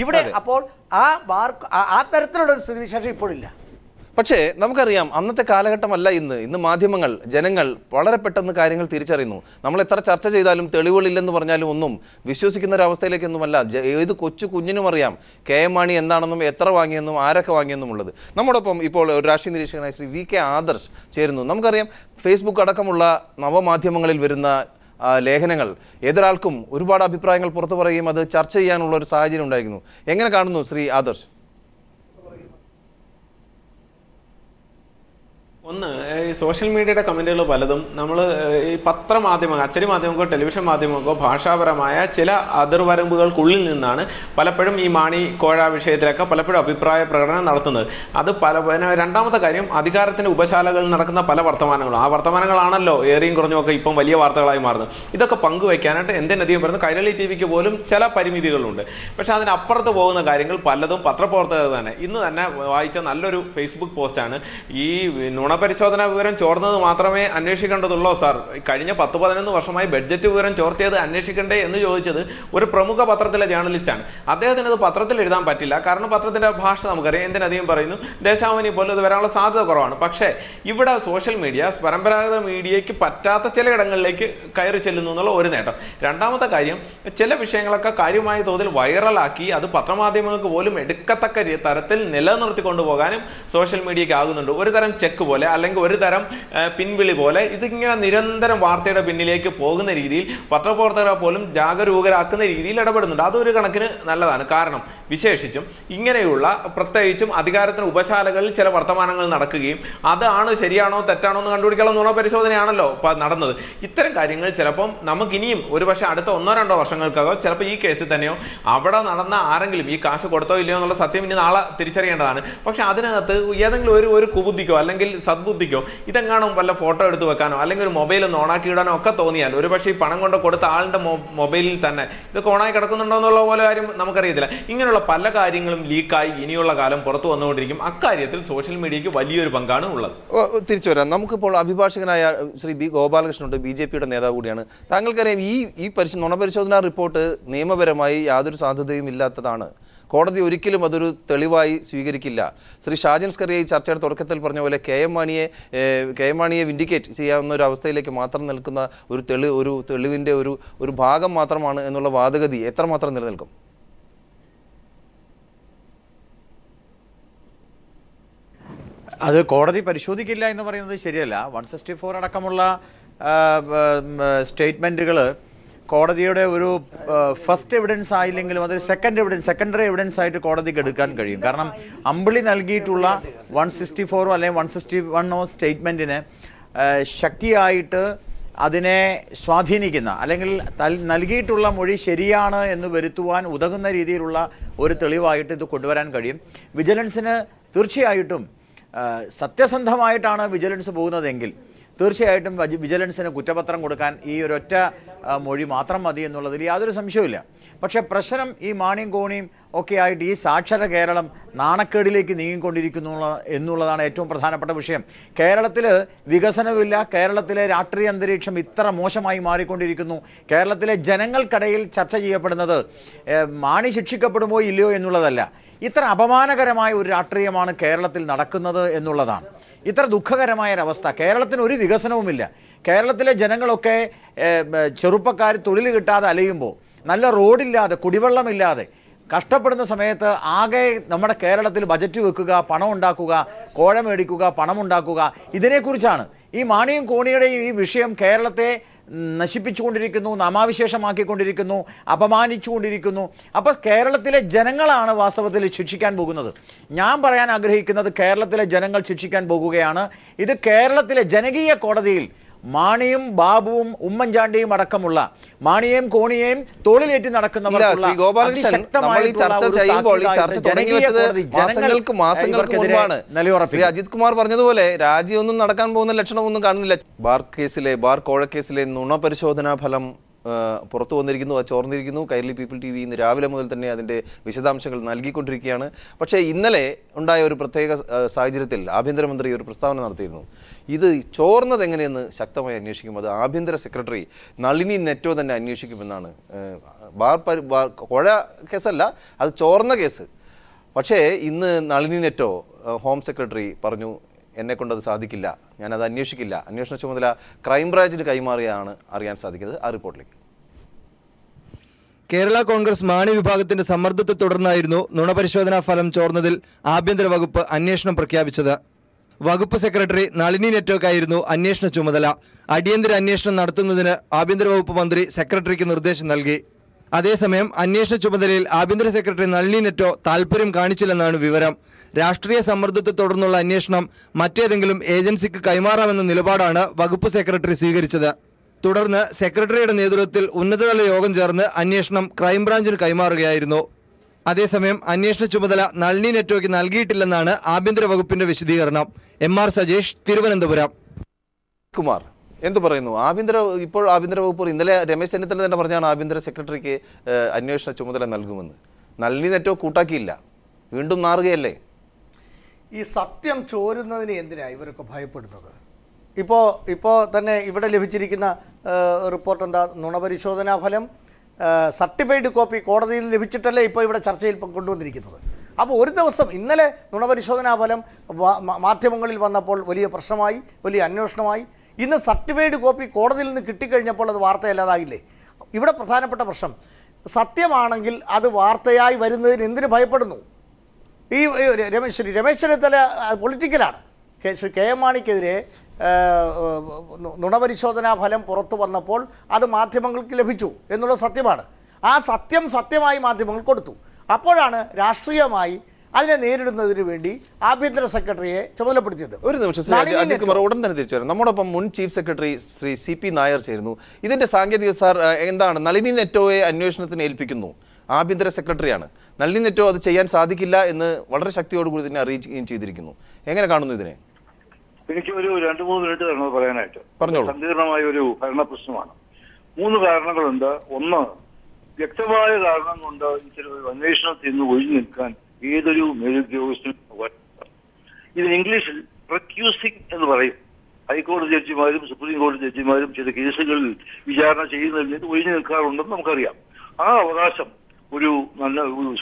ഇവിടെ. അപ്പോൾ ആ തരത്തിലുള്ളൊരു സ്ഥിതിവിശേഷം ഇപ്പോഴില്ല. പക്ഷേ നമുക്കറിയാം അന്നത്തെ കാലഘട്ടമല്ല ഇന്ന് മാധ്യമങ്ങൾ, ജനങ്ങൾ വളരെ പെട്ടെന്ന് കാര്യങ്ങൾ തിരിച്ചറിയുന്നു. നമ്മൾ എത്ര ചർച്ച ചെയ്താലും തെളിവുകളില്ലെന്ന് പറഞ്ഞാലും ഒന്നും വിശ്വസിക്കുന്ന ഒരവസ്ഥയിലേക്കൊന്നുമല്ല. ഏത് കൊച്ചു കുഞ്ഞിനും അറിയാം KM മാണി എന്താണെന്നും എത്ര വാങ്ങിയെന്നും ആരൊക്കെ വാങ്ങിയെന്നും ഉള്ളത്. നമ്മോടൊപ്പം ഇപ്പോൾ ഒരു രാഷ്ട്രീയ നിരീക്ഷകനായ ശ്രീ VK ആദർശ് ചേരുന്നു. നമുക്കറിയാം ഫേസ്ബുക്ക് അടക്കമുള്ള നവമാധ്യമങ്ങളിൽ വരുന്ന ലേഖനങ്ങൾ ഏതൊരാൾക്കും ഒരുപാട് അഭിപ്രായങ്ങൾ പുറത്തു പറയുകയും അത് ചർച്ച ചെയ്യാനുള്ള ഒരു സാഹചര്യം ഉണ്ടായിരുന്നു. എങ്ങനെ കാണുന്നു ശ്രീ ആദർശ്? ഒന്ന്, ഈ സോഷ്യൽ മീഡിയയുടെ കമൻറ്റുകൾ പലതും നമ്മൾ ഈ പത്രമാധ്യമങ്ങൾ, അച്ചടി മാധ്യമങ്ങൾക്കോ ടെലിവിഷൻ മാധ്യമങ്ങൾക്കോ ഭാഷാപരമായ ചില അതിർവരമ്പുകൾക്കുള്ളിൽ നിന്നാണ് പലപ്പോഴും ഈ മാണി കോഴ വിഷയത്തിലൊക്കെ പലപ്പോഴും അഭിപ്രായ പ്രകടനം നടത്തുന്നത്. അത് രണ്ടാമത്തെ കാര്യം, അധികാരത്തിൻ്റെ ഉപശാലകളിൽ നടക്കുന്ന പല വർത്തമാനങ്ങളും, ആ വർത്തമാനങ്ങളാണല്ലോ ഏറിയും കുറഞ്ഞുമൊക്കെ ഇപ്പം വലിയ വാർത്തകളായി മാറുന്നത്. ഇതൊക്കെ പങ്കുവയ്ക്കാനായിട്ട് എന്തിനധികം പറയുന്നത് കൈരളി TVക്ക് പോലും ചില പരിമിതികളുണ്ട്. പക്ഷേ അതിനപ്പുറത്ത് പോകുന്ന കാര്യങ്ങൾ പലതും പത്രപ്രവർത്തകർ തന്നെ. ഇന്ന് തന്നെ വായിച്ച നല്ലൊരു ഫേസ്ബുക്ക് പോസ്റ്റാണ്, ഈ നുണപരിശോധനാ വിവരം ചോർന്നത് മാത്രമേ അന്വേഷിക്കേണ്ടതുള്ളൂ സാർ, കഴിഞ്ഞ 10-11 വർഷമായി ബഡ്ജറ്റ് വിവരം ചോർത്തിയത് അന്വേഷിക്കണ്ടേ എന്ന് ചോദിച്ചത് ഒരു പ്രമുഖ പത്രത്തിലെ ജേർണലിസ്റ്റാണ്. അദ്ദേഹത്തിന് അത് പത്രത്തിൽ എഴുതാൻ പറ്റില്ല, കാരണം പത്രത്തിൻ്റെ ഭാഷ നമുക്കറിയാം. എന്തിനധികം പറയുന്നു, ദേശാഭിമാനി പോലും ഇത് വരാനുള്ള സാധ്യത കുറവാണ്. പക്ഷേ ഇവിടെ സോഷ്യൽ മീഡിയ പരമ്പരാഗത മീഡിയയ്ക്ക് പറ്റാത്ത ചിലയിടങ്ങളിലേക്ക് കയറി ചെല്ലുന്നു എന്നുള്ള ഒരു നേട്ടം. രണ്ടാമത്തെ കാര്യം, ചില വിഷയങ്ങളൊക്കെ കാര്യമായ തോതിൽ വൈറലാക്കി അത് പത്രമാധ്യമങ്ങൾക്ക് പോലും എടുക്കത്തക്ക തരത്തിൽ നിലനിർത്തിക്കൊണ്ടു പോകാനും സോഷ്യൽ മീഡിയയ്ക്ക് ആകുന്നുണ്ട്. ഒരു തരം ചെക്ക് പോലെ, അല്ലെങ്കിൽ ഒരു തരം പിൻവിളി പോലെ ഇതിങ്ങനെ നിരന്തരം വാർത്തയുടെ പിന്നിലേക്ക് പോകുന്ന രീതിയിൽ പത്രപ്രവർത്തകരെ പോലും ജാഗരൂകരാക്കുന്ന രീതിയിൽ ഇടപെടുന്നുണ്ട്. അതൊരു കണക്കിന് നല്ലതാണ്. കാരണം വിശേഷിച്ചും ഇങ്ങനെയുള്ള പ്രത്യേകിച്ചും അധികാരത്തിന് ഉപശാലകളിൽ ചില വർത്തമാനങ്ങൾ നടക്കുകയും അതാണ് ശരിയാണോ തെറ്റാണോ എന്ന് കണ്ടുപിടിക്കാനുള്ള നുണപരിശോധനയാണല്ലോ നടന്നത്. ഇത്തരം കാര്യങ്ങൾ ചിലപ്പം നമുക്കിനിയും ഒരുപക്ഷെ അടുത്ത 1-2 വർഷങ്ങൾക്കകോ ചിലപ്പോൾ ഈ കേസിൽ തന്നെയോ അവിടെ നടന്ന ആരെങ്കിലും ഈ കാശ് കൊടുത്തോ ഇല്ലയോ എന്നുള്ള സത്യം ഇനി നാളെ തിരിച്ചറിയേണ്ടതാണ്. പക്ഷെ അതിനകത്ത് ഏതെങ്കിലും ഒരു കുബുദ്ധിക്കോ അല്ലെങ്കിൽ സദ്ബുദ്ധിക്കോ ഇതെങ്ങാനും വല്ല ഫോട്ടോ എടുത്ത് വെക്കാനോ അല്ലെങ്കിൽ ഒരു മൊബൈൽ ഒന്ന് ഓണാക്കി ഇടാനോ ഒക്കെ തോന്നിയാൽ ഒരുപക്ഷെ ഈ പണം കൊണ്ട് കൊടുത്ത ആളുടെ മൊബൈലിൽ തന്നെ ഇതൊക്കെ ഓണായി കിടക്കുന്നുണ്ടോ എന്നുള്ള പോലെ കാര്യം നമുക്കറിയത്തില്ല. ഇങ്ങനെയുള്ള പല കാര്യങ്ങളും ലീക്കായി ഇനിയുള്ള കാലം പുറത്തു വന്നുകൊണ്ടിരിക്കും. അക്കാര്യത്തിൽ സോഷ്യൽ മീഡിയയ്ക്ക് വലിയൊരു പങ്കാണ് ഉള്ളത്. തിരിച്ചു വരാം. നമുക്കിപ്പോൾ അഭിഭാഷകനായ ശ്രീ B ഗോപാലകൃഷ്ണനുണ്ട്, BJPയുടെ നേതാവ് കൂടിയാണ്. താങ്കൾക്കറിയാം ഈ നുണപരിശോധനാ റിപ്പോർട്ട് നിയമപരമായി യാതൊരു സാധ്യതയും ഇല്ലാത്തതാണ്. കോടതി ഒരിക്കലും അതൊരു തെളിവായി സ്വീകരിക്കില്ല. ശ്രീ ഷാജൻ സ്കറിയ ഈ ചർച്ചയുടെ തുടക്കത്തിൽ പറഞ്ഞ പോലെ KM മാണിയെ വിൻഡിക്കേറ്റ് ചെയ്യാവുന്ന ഒരു അവസ്ഥയിലേക്ക് മാത്രം നിൽക്കുന്ന ഒരു തെളിവിൻ്റെ ഒരു ഭാഗം മാത്രമാണ് എന്നുള്ള വാദഗതി എത്രമാത്രം നിലനിൽക്കും? അത് കോടതി പരിശോധിക്കില്ല എന്ന് പറയുന്നത് ശരിയല്ല. 164 അടക്കമുള്ള സ്റ്റേറ്റ്മെൻറ്റുകൾ കോടതിയുടെ ഒരു ഫസ്റ്റ് എവിഡൻസ് ആയില്ലെങ്കിലും അതൊരു സെക്കൻഡറി എവിഡൻസ് ആയിട്ട് കോടതിക്ക് എടുക്കാൻ കഴിയും. കാരണം അമ്പിളി നൽകിയിട്ടുള്ള 164 അല്ലെങ്കിൽ 161 സ്റ്റേറ്റ്മെൻറ്റിന് ശക്തിയായിട്ട് അതിനെ സ്വാധീനിക്കുന്ന അല്ലെങ്കിൽ നൽകിയിട്ടുള്ള മൊഴി ശരിയാണ് എന്ന് വരുത്തുവാൻ ഉതകുന്ന രീതിയിലുള്ള ഒരു തെളിവായിട്ട് ഇത് കൊണ്ടുവരാൻ കഴിയും. വിജിലൻസിന് തീർച്ചയായിട്ടും സത്യസന്ധമായിട്ടാണ് വിജിലൻസ് പോകുന്നതെങ്കിൽ തീർച്ചയായിട്ടും വിജിലൻസിന് കുറ്റപത്രം കൊടുക്കാൻ ഈ ഒരൊറ്റ മൊഴി മാത്രം മതി എന്നുള്ളതിൽ യാതൊരു സംശയവുമില്ല. പക്ഷേ പ്രശ്നം ഈ മാണിയും കോണിയും ഒക്കെ ആയിട്ട് ഈ സാക്ഷര കേരളം നാണക്കേടിലേക്ക് നീങ്ങിക്കൊണ്ടിരിക്കുന്നു എന്നുള്ളതാണ് ഏറ്റവും പ്രധാനപ്പെട്ട വിഷയം. കേരളത്തിൽ വികസനമില്ല, കേരളത്തിലെ രാഷ്ട്രീയ അന്തരീക്ഷം ഇത്ര മോശമായി മാറിക്കൊണ്ടിരിക്കുന്നു. കേരളത്തിലെ ജനങ്ങൾക്കിടയിൽ ചർച്ച ചെയ്യപ്പെടുന്നത് മാണി ശിക്ഷിക്കപ്പെടുമോ ഇല്ലയോ എന്നുള്ളതല്ല, ഇത്ര അപമാനകരമായ ഒരു രാഷ്ട്രീയമാണ് കേരളത്തിൽ നടക്കുന്നത് എന്നുള്ളതാണ്. ഇത്ര ദുഃഖകരമായ ഒരവസ്ഥ. കേരളത്തിന് ഒരു വികസനവുമില്ല. കേരളത്തിലെ ജനങ്ങളൊക്കെ ചെറുപ്പക്കാർ തൊഴിൽ കിട്ടാതെ അലയുമ്പോൾ, നല്ല റോഡില്ലാതെ, കുടിവെള്ളമില്ലാതെ കഷ്ടപ്പെടുന്ന സമയത്ത് ആകെ നമ്മുടെ കേരളത്തിൽ ബജറ്റ് വെക്കുക, പണം ഉണ്ടാക്കുക, കോഴ മേടിക്കുക, പണമുണ്ടാക്കുക, ഇതിനെക്കുറിച്ചാണ്. ഈ മാണിയും കോണിയുടെയും ഈ വിഷയം കേരളത്തെ നശിപ്പിച്ചുകൊണ്ടിരിക്കുന്നു, നാമാവിശേഷമാക്കിക്കൊണ്ടിരിക്കുന്നു, അപമാനിച്ചുകൊണ്ടിരിക്കുന്നു. അപ്പോൾ കേരളത്തിലെ ജനങ്ങളാണ് വാസ്തവത്തിൽ ശിക്ഷിക്കാൻ പോകുന്നത്. ഞാൻ പറയാൻ ആഗ്രഹിക്കുന്നത് കേരളത്തിലെ ജനങ്ങൾ ശിക്ഷിക്കാൻ പോകുകയാണ്. ഇത് കേരളത്തിലെ ജനകീയ കോടതിയിൽ മാണിയും ബാബുവും ഉമ്മൻചാണ്ടിയും അടക്കമുള്ള മാണിയെയും കോണിയെയും തോളിലേറ്റി നടക്കുന്നവർക്ക് അജിത് കുമാർ പറഞ്ഞതുപോലെ രാജിയൊന്നും നടക്കാൻ പോകുന്ന ലക്ഷണമൊന്നും കാണുന്നില്ല. ബാർ കോഴ കേസിലെ നുണ പരിശോധനാ ഫലം പുറത്തു വന്നിരിക്കുന്നു, അത് ചോർന്നിരിക്കുന്നു. കൈരളി പീപ്പിൾ TV ഇന്ന് രാവിലെ മുതൽ തന്നെ അതിൻ്റെ വിശദാംശങ്ങൾ നൽകിക്കൊണ്ടിരിക്കുകയാണ്. പക്ഷേ ഇന്നലെ ഉണ്ടായ ഒരു പ്രത്യേക സാഹചര്യത്തിൽ ആഭ്യന്തരമന്ത്രി ഒരു പ്രസ്താവന നടത്തിയിരുന്നു. ഇത് ചോർന്നത് എങ്ങനെയെന്ന് ശക്തമായി അന്വേഷിക്കും, അത് ആഭ്യന്തര സെക്രട്ടറി നളിനി നെറ്റോ തന്നെ അന്വേഷിക്കുമെന്നാണ്. കോഴ കേസല്ല, അത് ചോർന്ന കേസ്. പക്ഷേ ഇന്ന് നളിനി നെറ്റോ ഹോം സെക്രട്ടറി പറഞ്ഞു, എന്നെക്കൊണ്ടത് സാധിക്കില്ല, ഞാനത് അന്വേഷിക്കില്ല, അന്വേഷണ ചുമതല ക്രൈംബ്രാഞ്ചിന് കൈമാറിയാണ് അറിയാൻ സാധിക്കുന്നത്. ആ റിപ്പോർട്ടിലേക്ക്. കേരള കോൺഗ്രസ് മാണി വിഭാഗത്തിന്റെ സമ്മർദ്ദത്തെ തുടർന്നായിരുന്നു നുണപരിശോധനാ ഫലം ചോർന്നതിൽ ആഭ്യന്തര വകുപ്പ് അന്വേഷണം പ്രഖ്യാപിച്ചത്. വകുപ്പ് സെക്രട്ടറി നളിനി നെറ്റോക്കായിരുന്നു അന്വേഷണ ചുമതല. അടിയന്തര അന്വേഷണം നടത്തുന്നതിന് ആഭ്യന്തര വകുപ്പ് മന്ത്രി സെക്രട്ടറിക്ക് നിർദ്ദേശം നൽകി. അതേസമയം അന്വേഷണ ചുമതലയിൽ ആഭ്യന്തര സെക്രട്ടറി നളിനി നെറ്റോ താൽപര്യം കാണിച്ചില്ലെന്നാണ് വിവരം. രാഷ്ട്രീയ സമ്മർദ്ദത്തെ തുടർന്നുള്ള അന്വേഷണം മറ്റേതെങ്കിലും ഏജൻസിക്ക് കൈമാറാമെന്ന നിലപാടാണ് വകുപ്പ് സെക്രട്ടറി സ്വീകരിച്ചത്. തുടർന്ന് സെക്രട്ടറിയുടെ നേതൃത്വത്തിൽ ഉന്നതതല യോഗം ചേർന്ന് അന്വേഷണം ക്രൈംബ്രാഞ്ചിന് കൈമാറുകയായിരുന്നു. അതേസമയം അന്വേഷണ ചുമതല നളിനി നെറ്റോയ്ക്ക് നൽകിയിട്ടില്ലെന്നാണ് ആഭ്യന്തര വകുപ്പിന്റെ വിശദീകരണം. MR സജേഷ്, തിരുവനന്തപുരം. കുമാർ എന്തു പറയുന്നു? ഇപ്പോൾ ആഭ്യന്തര വകുപ്പ് ഇന്നലെ രമേശ് ചെന്നിത്തല തന്നെ പറഞ്ഞാണ് ആഭ്യന്തര സെക്രട്ടറിക്ക് അന്വേഷണ ചുമതല നൽകുമെന്ന്. നളിനി നെറ്റോ കൂട്ടാക്കിയില്ല, വീണ്ടും നാറുകയല്ലേ? ഈ സത്യം ചോരുന്നതിന് എന്തിനാണ് ഇവരൊക്കെ ഭയപ്പെടുന്നത്? ഇപ്പോൾ തന്നെ ഇവിടെ ലഭിച്ചിരിക്കുന്ന റിപ്പോർട്ട് എന്താ? നുണപരിശോധനാ ഫലം സർട്ടിഫൈഡ് കോപ്പി കോടതിയിൽ ലഭിച്ചിട്ടല്ലേ ഇപ്പോൾ ഇവിടെ ചർച്ചയിൽ കൊണ്ടുവന്നിരിക്കുന്നത്. അപ്പോൾ ഒരു ദിവസം ഇന്നലെ നുണപരിശോധനാ ഫലം മാധ്യമങ്ങളിൽ വന്നപ്പോൾ വലിയ പ്രശ്നമായി, വലിയ അന്വേഷണമായി. ഇന്ന് സർട്ടിഫൈഡ് കോപ്പി കോടതിയിൽ നിന്ന് കിട്ടിക്കഴിഞ്ഞപ്പോൾ അത് വാർത്തയല്ലാതായില്ലേ? ഇവിടെ പ്രധാനപ്പെട്ട പ്രശ്നം സത്യമാണെങ്കിൽ അത് വാർത്തയായി വരുന്നതിന് എന്തിനു ഭയപ്പെടുന്നു? ഈ രമേശ് ചെന്നിത്തല പൊളിറ്റിക്കലാണ്. KM മാണിക്കെതിരെ നുണപരിശോധനാ ഫലം പുറത്തു വന്നപ്പോൾ അത് മാധ്യമങ്ങൾക്ക് ലഭിച്ചു എന്നുള്ളത് സത്യമാണ്. ആ സത്യമായി മാധ്യമങ്ങൾ കൊടുത്തു. അപ്പോഴാണ് രാഷ്ട്രീയമായി അതിനെ നേരിടുന്നതിന് വേണ്ടി ആഭ്യന്തര സെക്രട്ടറിയെ ചുമതലപ്പെടുത്തിയത്. ഒരു നിമിഷം ഉടൻ തന്നെ തിരിച്ചു വരാം. നമ്മോടൊപ്പം മുൻ chief secretary Shri CP Nair ചേരുന്നു. ഇതിന്റെ സാങ്കേതിക സാർ എന്താണ്? നളിനി നെറ്റോയെ അന്വേഷണത്തിന് ഏൽപ്പിക്കുന്നു, ആഭ്യന്തര സെക്രട്ടറിയാണ്. നളിനി നെറ്റോ അത് ചെയ്യാൻ സാധിക്കില്ല എന്ന് വളരെ ശക്തിയോടുകൂടി തന്നെ അറിയിക്കുകയും ചെയ്തിരിക്കുന്നു. എങ്ങനെ കാണുന്നു ഇതിനെ? എനിക്ക് ഒരു 2-3 മിനിറ്റ് തരണം പറയാനായിട്ട്. പറഞ്ഞോളൂ. സങ്കീർണമായ ഒരു ഭരണ പ്രശ്നമാണ്. 3 കാരണങ്ങളുണ്ട്. ഒന്ന്, വ്യക്തമായ കാരണം കൊണ്ട് ഇത്തരം അന്വേഷണത്തിൽ നിന്ന് ഒഴിഞ്ഞു നിൽക്കാൻ ഏതൊരു മേലുദ്യോഗസ്ഥനും ഇതിന് ഇംഗ്ലീഷിൽ റെക്യൂസിംഗ് എന്ന് പറയും. ഹൈക്കോടതി ജഡ്ജിമാരും സുപ്രീം കോടതി ജഡ്ജിമാരും ചില കേസുകളിൽ വിചാരണ ചെയ്യുന്നതിൽ നിന്ന് ഒഴിഞ്ഞു നിൽക്കാറുണ്ടെന്ന് നമുക്കറിയാം. ആ അവകാശം ഒരു നല്ല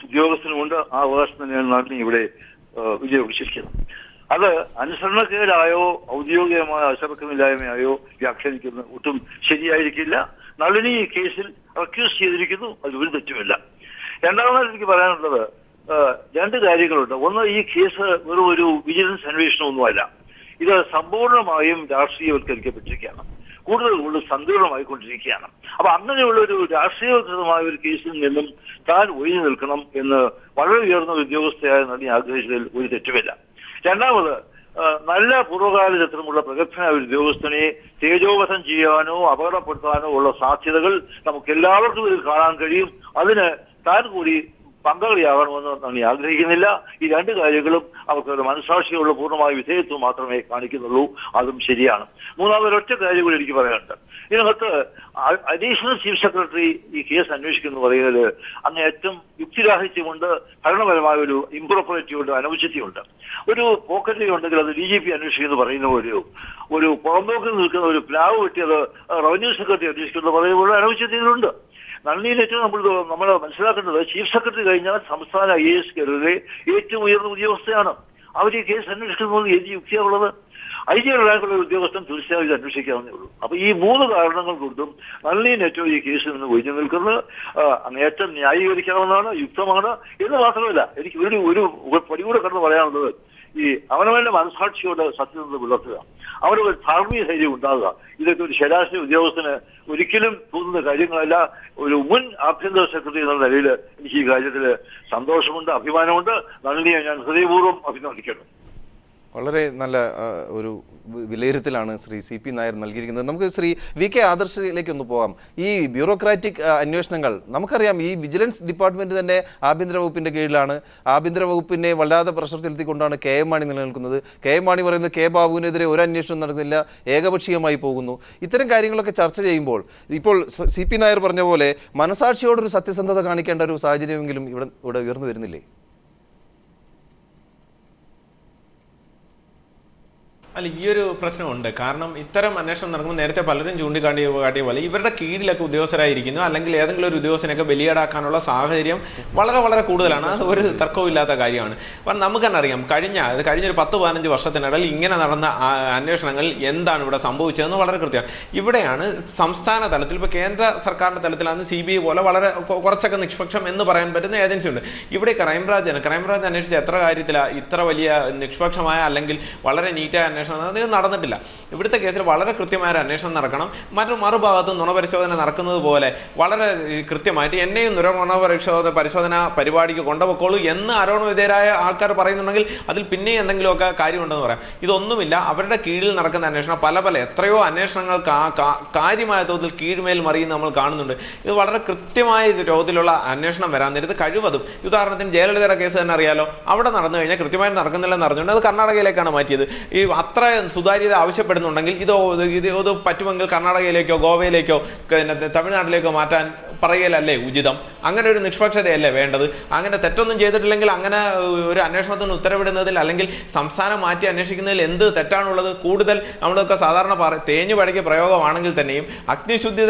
ഉദ്യോഗസ്ഥനുമുണ്ട്. ആ അവകാശം തന്നെയാണ് നാട്ടിൽ ഇവിടെ വിജയിച്ചിരിക്കുന്നത്. അത് അനുസരണക്കേടായോ ഔദ്യോഗികമായ അച്ചടക്കമില്ലായ്മയായോ വ്യാഖ്യാനിക്കുന്നത് ഒട്ടും ശരിയായിരിക്കില്ല. നളിനി ഈ കേസിൽ അക്യൂസ് ചെയ്തിരിക്കുന്നു, അതിലൊരു തെറ്റുമില്ല. രണ്ടാമതായിട്ട് എനിക്ക് പറയാനുള്ളത് 2 കാര്യങ്ങളുണ്ട്. ഒന്ന്, ഈ കേസ് വെറും ഒരു വിജിലൻസ് അന്വേഷണമൊന്നുമല്ല. ഇത് സമ്പൂർണമായും രാഷ്ട്രീയവൽക്കരിക്കപ്പെട്ടിരിക്കുകയാണ്, കൂടുതൽ സങ്കീർണമായിക്കൊണ്ടിരിക്കുകയാണ്. അപ്പൊ അങ്ങനെയുള്ള ഒരു രാഷ്ട്രീയവൽകൃതമായ ഒരു കേസിൽ നിന്നും താൻ ഒഴിഞ്ഞു നിൽക്കണം എന്ന് വളരെ ഉയർന്ന ഉദ്യോഗസ്ഥയായ നടി ആഗ്രഹിച്ചതിൽ ഒരു തെറ്റുമില്ല. രണ്ടാമത്, നല്ല പൂർവ്വകാല ചരിത്രമുള്ള പ്രഗത്ഭനായ ഒരു ഉദ്യോഗസ്ഥനെ തേജോവധം ചെയ്യാനോ അപകടപ്പെടുത്താനോ ഉള്ള സാധ്യതകൾ നമുക്ക് എല്ലാവർക്കും ഇതിൽ കാണാൻ കഴിയും. അതിന് താൻ കൂടി പങ്കാളിയാകണമെന്ന് നന്ദി ആഗ്രഹിക്കുന്നില്ല. ഈ രണ്ട് കാര്യങ്ങളും അവർക്ക് മനസ്സാക്ഷിയുള്ള പൂർണ്ണമായ വിധേയത്വം മാത്രമേ കാണിക്കുന്നുള്ളൂ. അതും ശരിയാണ്. മൂന്നാമതൊരൊറ്റ കാര്യം കൂടി എനിക്ക് പറയാനുണ്ട്. ഇതിനകത്ത് അഡീഷണൽ ചീഫ് സെക്രട്ടറി ഈ കേസ് അന്വേഷിക്കുന്നു പറയുന്നത് അങ്ങേയറ്റം യുക്തിരാഹിത്യമുണ്ട്, ഭരണപരമായ ഒരു ഇംപ്രോപ്പറിറ്റി ഉണ്ട്, അനുചിത്യമുണ്ട്. ഒരു പോക്കറ്റ് ഉണ്ടെങ്കിൽ അത് DGP അന്വേഷിക്കുന്നു പറയുന്ന പോലെയോ ഒരു പുറമ്പോക്കിൽ നിൽക്കുന്ന ഒരു പ്ലാവ് വെട്ടിയത് റവന്യൂ സെക്രട്ടറി അന്വേഷിക്കുന്നു പറയുന്ന പോലെ അനുചിത്യത്തിലുണ്ട്. നളിനിയിൽ ഏറ്റവും നമ്മൾ മനസ്സിലാക്കേണ്ടത് ചീഫ് സെക്രട്ടറി കഴിഞ്ഞാൽ സംസ്ഥാന IAS കേരളത്തിലെ ഏറ്റവും ഉയർന്ന ഉദ്യോഗസ്ഥയാണ്. അവർ ഈ കേസ് അന്വേഷിക്കുന്നത് ഏത് യുക്തിയാണുള്ളത്? IG റാങ്കുള്ള ഉദ്യോഗസ്ഥൻ തീർച്ചയായും ഇത് അന്വേഷിക്കാവുന്നേ ഉള്ളൂ. അപ്പൊ ഈ 3 കാരണങ്ങൾ കൊണ്ടും നളിനിയിൽ ഏറ്റവും ഈ കേസിൽ നിന്ന് ഒഴിഞ്ഞു നിൽക്കുന്നത് അങ്ങേയറ്റം ന്യായീകരിക്കാവുന്നതാണ്, യുക്തമാണ് എന്ന് മാത്രമല്ല എനിക്ക് ഒരു പടി കൂടെ കടന്ന് പറയാനുള്ളത് ഈ അവനവന്റെ മനസാക്ഷിയോട് സത്യസന്ധത പുലർത്തുക, അവനൊരു ധാർമ്മിക ധൈര്യം ഉണ്ടാകുക. ഇതൊക്കെ ഒരു ശരാശരി ഉദ്യോഗസ്ഥന് ഒരിക്കലും തോന്നുന്ന കാര്യങ്ങളല്ല. ഒരു മുൻ ആഭ്യന്തര സെക്രട്ടറി എന്ന നിലയിൽ എനിക്ക് ഈ കാര്യത്തിൽ സന്തോഷമുണ്ട്, അഭിമാനമുണ്ട്. നളിനിയെ ഞാൻ ഹൃദയപൂർവ്വം അഭിനന്ദിക്കുന്നു. വളരെ നല്ല ഒരു വിലയിരുത്തലാണ് ശ്രീ CP നായർ നൽകിയിരിക്കുന്നത്. നമുക്ക് ശ്രീ VK ആദർശിലേക്ക് ഒന്ന് പോകാം. ഈ ബ്യൂറോക്രാറ്റിക് അന്വേഷണങ്ങൾ നമുക്കറിയാം, ഈ വിജിലൻസ് ഡിപ്പാർട്ട്മെന്റ് തന്നെ ആഭ്യന്തര വകുപ്പിന്റെ കീഴിലാണ്. ആഭ്യന്തര വകുപ്പിനെ വല്ലാതെ പ്രഷർ ചെലുത്തിക്കൊണ്ടാണ് KM മാണി നിലനിൽക്കുന്നത്. KM മാണി പറയുന്നത് K ബാബുവിനെതിരെ ഒരു അന്വേഷണം നടന്നില്ല, ഏകപക്ഷീയമായി പോകുന്നു. ഇത്തരം കാര്യങ്ങളൊക്കെ ചർച്ച ചെയ്യുമ്പോൾ ഇപ്പോൾ CP നായർ പറഞ്ഞ പോലെ മനസാക്ഷിയോടൊരു സത്യസന്ധത കാണിക്കേണ്ട ഒരു സാഹചര്യമെങ്കിലും ഇവിടെ ഉയർന്നു വരുന്നില്ലേ? അല്ല, ഈ ഒരു പ്രശ്നമുണ്ട്. കാരണം ഇത്തരം അന്വേഷണം നടക്കുമ്പോൾ നേരത്തെ പലരും ചൂണ്ടിക്കാട്ടിയ പോലെ ഇവരുടെ കീഴിലൊക്കെ ഉദ്യോഗസ്ഥരായിരിക്കുന്നു, അല്ലെങ്കിൽ ഏതെങ്കിലും ഒരു ഉദ്യോഗസ്ഥനൊക്കെ ബലിയാടാക്കാനുള്ള സാഹചര്യം വളരെ വളരെ കൂടുതലാണ്. അത് ഒരു തർക്കവും ഇല്ലാത്ത കാര്യമാണ്. അപ്പം നമുക്ക് തന്നെ അറിയാം, കഴിഞ്ഞൊരു 10-15 വർഷത്തിനിടയിൽ ഇങ്ങനെ നടന്ന അന്വേഷണങ്ങൾ എന്താണ് ഇവിടെ സംഭവിച്ചതെന്ന് വളരെ കൃത്യമാണ്. ഇവിടെയാണ് സംസ്ഥാന തലത്തിൽ, ഇപ്പോൾ കേന്ദ്ര സർക്കാരിൻ്റെ തലത്തിലാണ് CBI പോലെ വളരെ കുറച്ചൊക്കെ നിഷ്പക്ഷം എന്ന് പറയാൻ പറ്റുന്ന ഏജൻസി ഉണ്ട്. ഇവിടെ ക്രൈംബ്രാഞ്ച് അന്വേഷിച്ച എത്ര കാര്യത്തിലാണ് ഇത്ര വലിയ നിഷ്പക്ഷമായ അല്ലെങ്കിൽ വളരെ നീറ്റായ അന്വേഷണം നടന്നിട്ടില്ല. ഇവിടുത്തെ കേസിൽ വളരെ കൃത്യമായ ഒരു അന്വേഷണം നടക്കണം. മറുഭാഗത്ത് നുണപരിശോധന നടക്കുന്നത് പോലെ വളരെ കൃത്യമായിട്ട് എന്നെയും പരിശോധന പരിപാടിക്ക് കൊണ്ടുപോയിക്കോളൂ എന്ന് ആരോപണവിധേയരായ ആൾക്കാർ പറയുന്നുണ്ടെങ്കിൽ അതിൽ പിന്നെയും എന്തെങ്കിലുമൊക്കെ കാര്യമുണ്ടെന്ന് പറയാം. ഇതൊന്നുമില്ല. അവരുടെ കീഴിൽ നടക്കുന്ന അന്വേഷണം പല എത്രയോ അന്വേഷണങ്ങൾ കാര്യമായ തോതിൽ കീഴ്മേൽ മറിയും നമ്മൾ കാണുന്നുണ്ട്. ഇത് വളരെ കൃത്യമായ തോതിലുള്ള അന്വേഷണം വരാൻ നേരത്ത് കഴിവതും, ഉദാഹരണത്തിന് ജയലളിതയുടെ കേസ് തന്നെ അറിയാലോ, അവിടെ നടന്നു കഴിഞ്ഞാൽ കൃത്യമായി നടക്കുന്നില്ലെന്ന് അറിഞ്ഞുകൊണ്ട് അത് കർണാടകയിലേക്കാണ് മാറ്റിയത്. ഈ അത്ര സുതാര്യത ആവശ്യപ്പെടുന്നുണ്ടെങ്കിൽ ഇത് പറ്റുമെങ്കിൽ കർണാടകയിലേക്കോ ഗോവയിലേക്കോ തമിഴ്നാട്ടിലേക്കോ മാറ്റാൻ പറയലല്ലേ ഉചിതം? അങ്ങനെ ഒരു നിഷ്പക്ഷതയല്ലേ വേണ്ടത്? അങ്ങനെ തെറ്റൊന്നും ചെയ്തിട്ടില്ലെങ്കിൽ അങ്ങനെ ഒരു അന്വേഷണത്തിന് ഉത്തരവിടുന്നതിൽ അല്ലെങ്കിൽ സംസ്ഥാനം മാറ്റി അന്വേഷിക്കുന്നതിൽ എന്ത് തെറ്റാണുള്ളത്? കൂടുതൽ നമ്മളൊക്കെ സാധാരണ തേഞ്ഞു പഴകിയ പ്രയോഗമാണെങ്കിൽ തന്നെയും അഗ്നിശുദ്ധി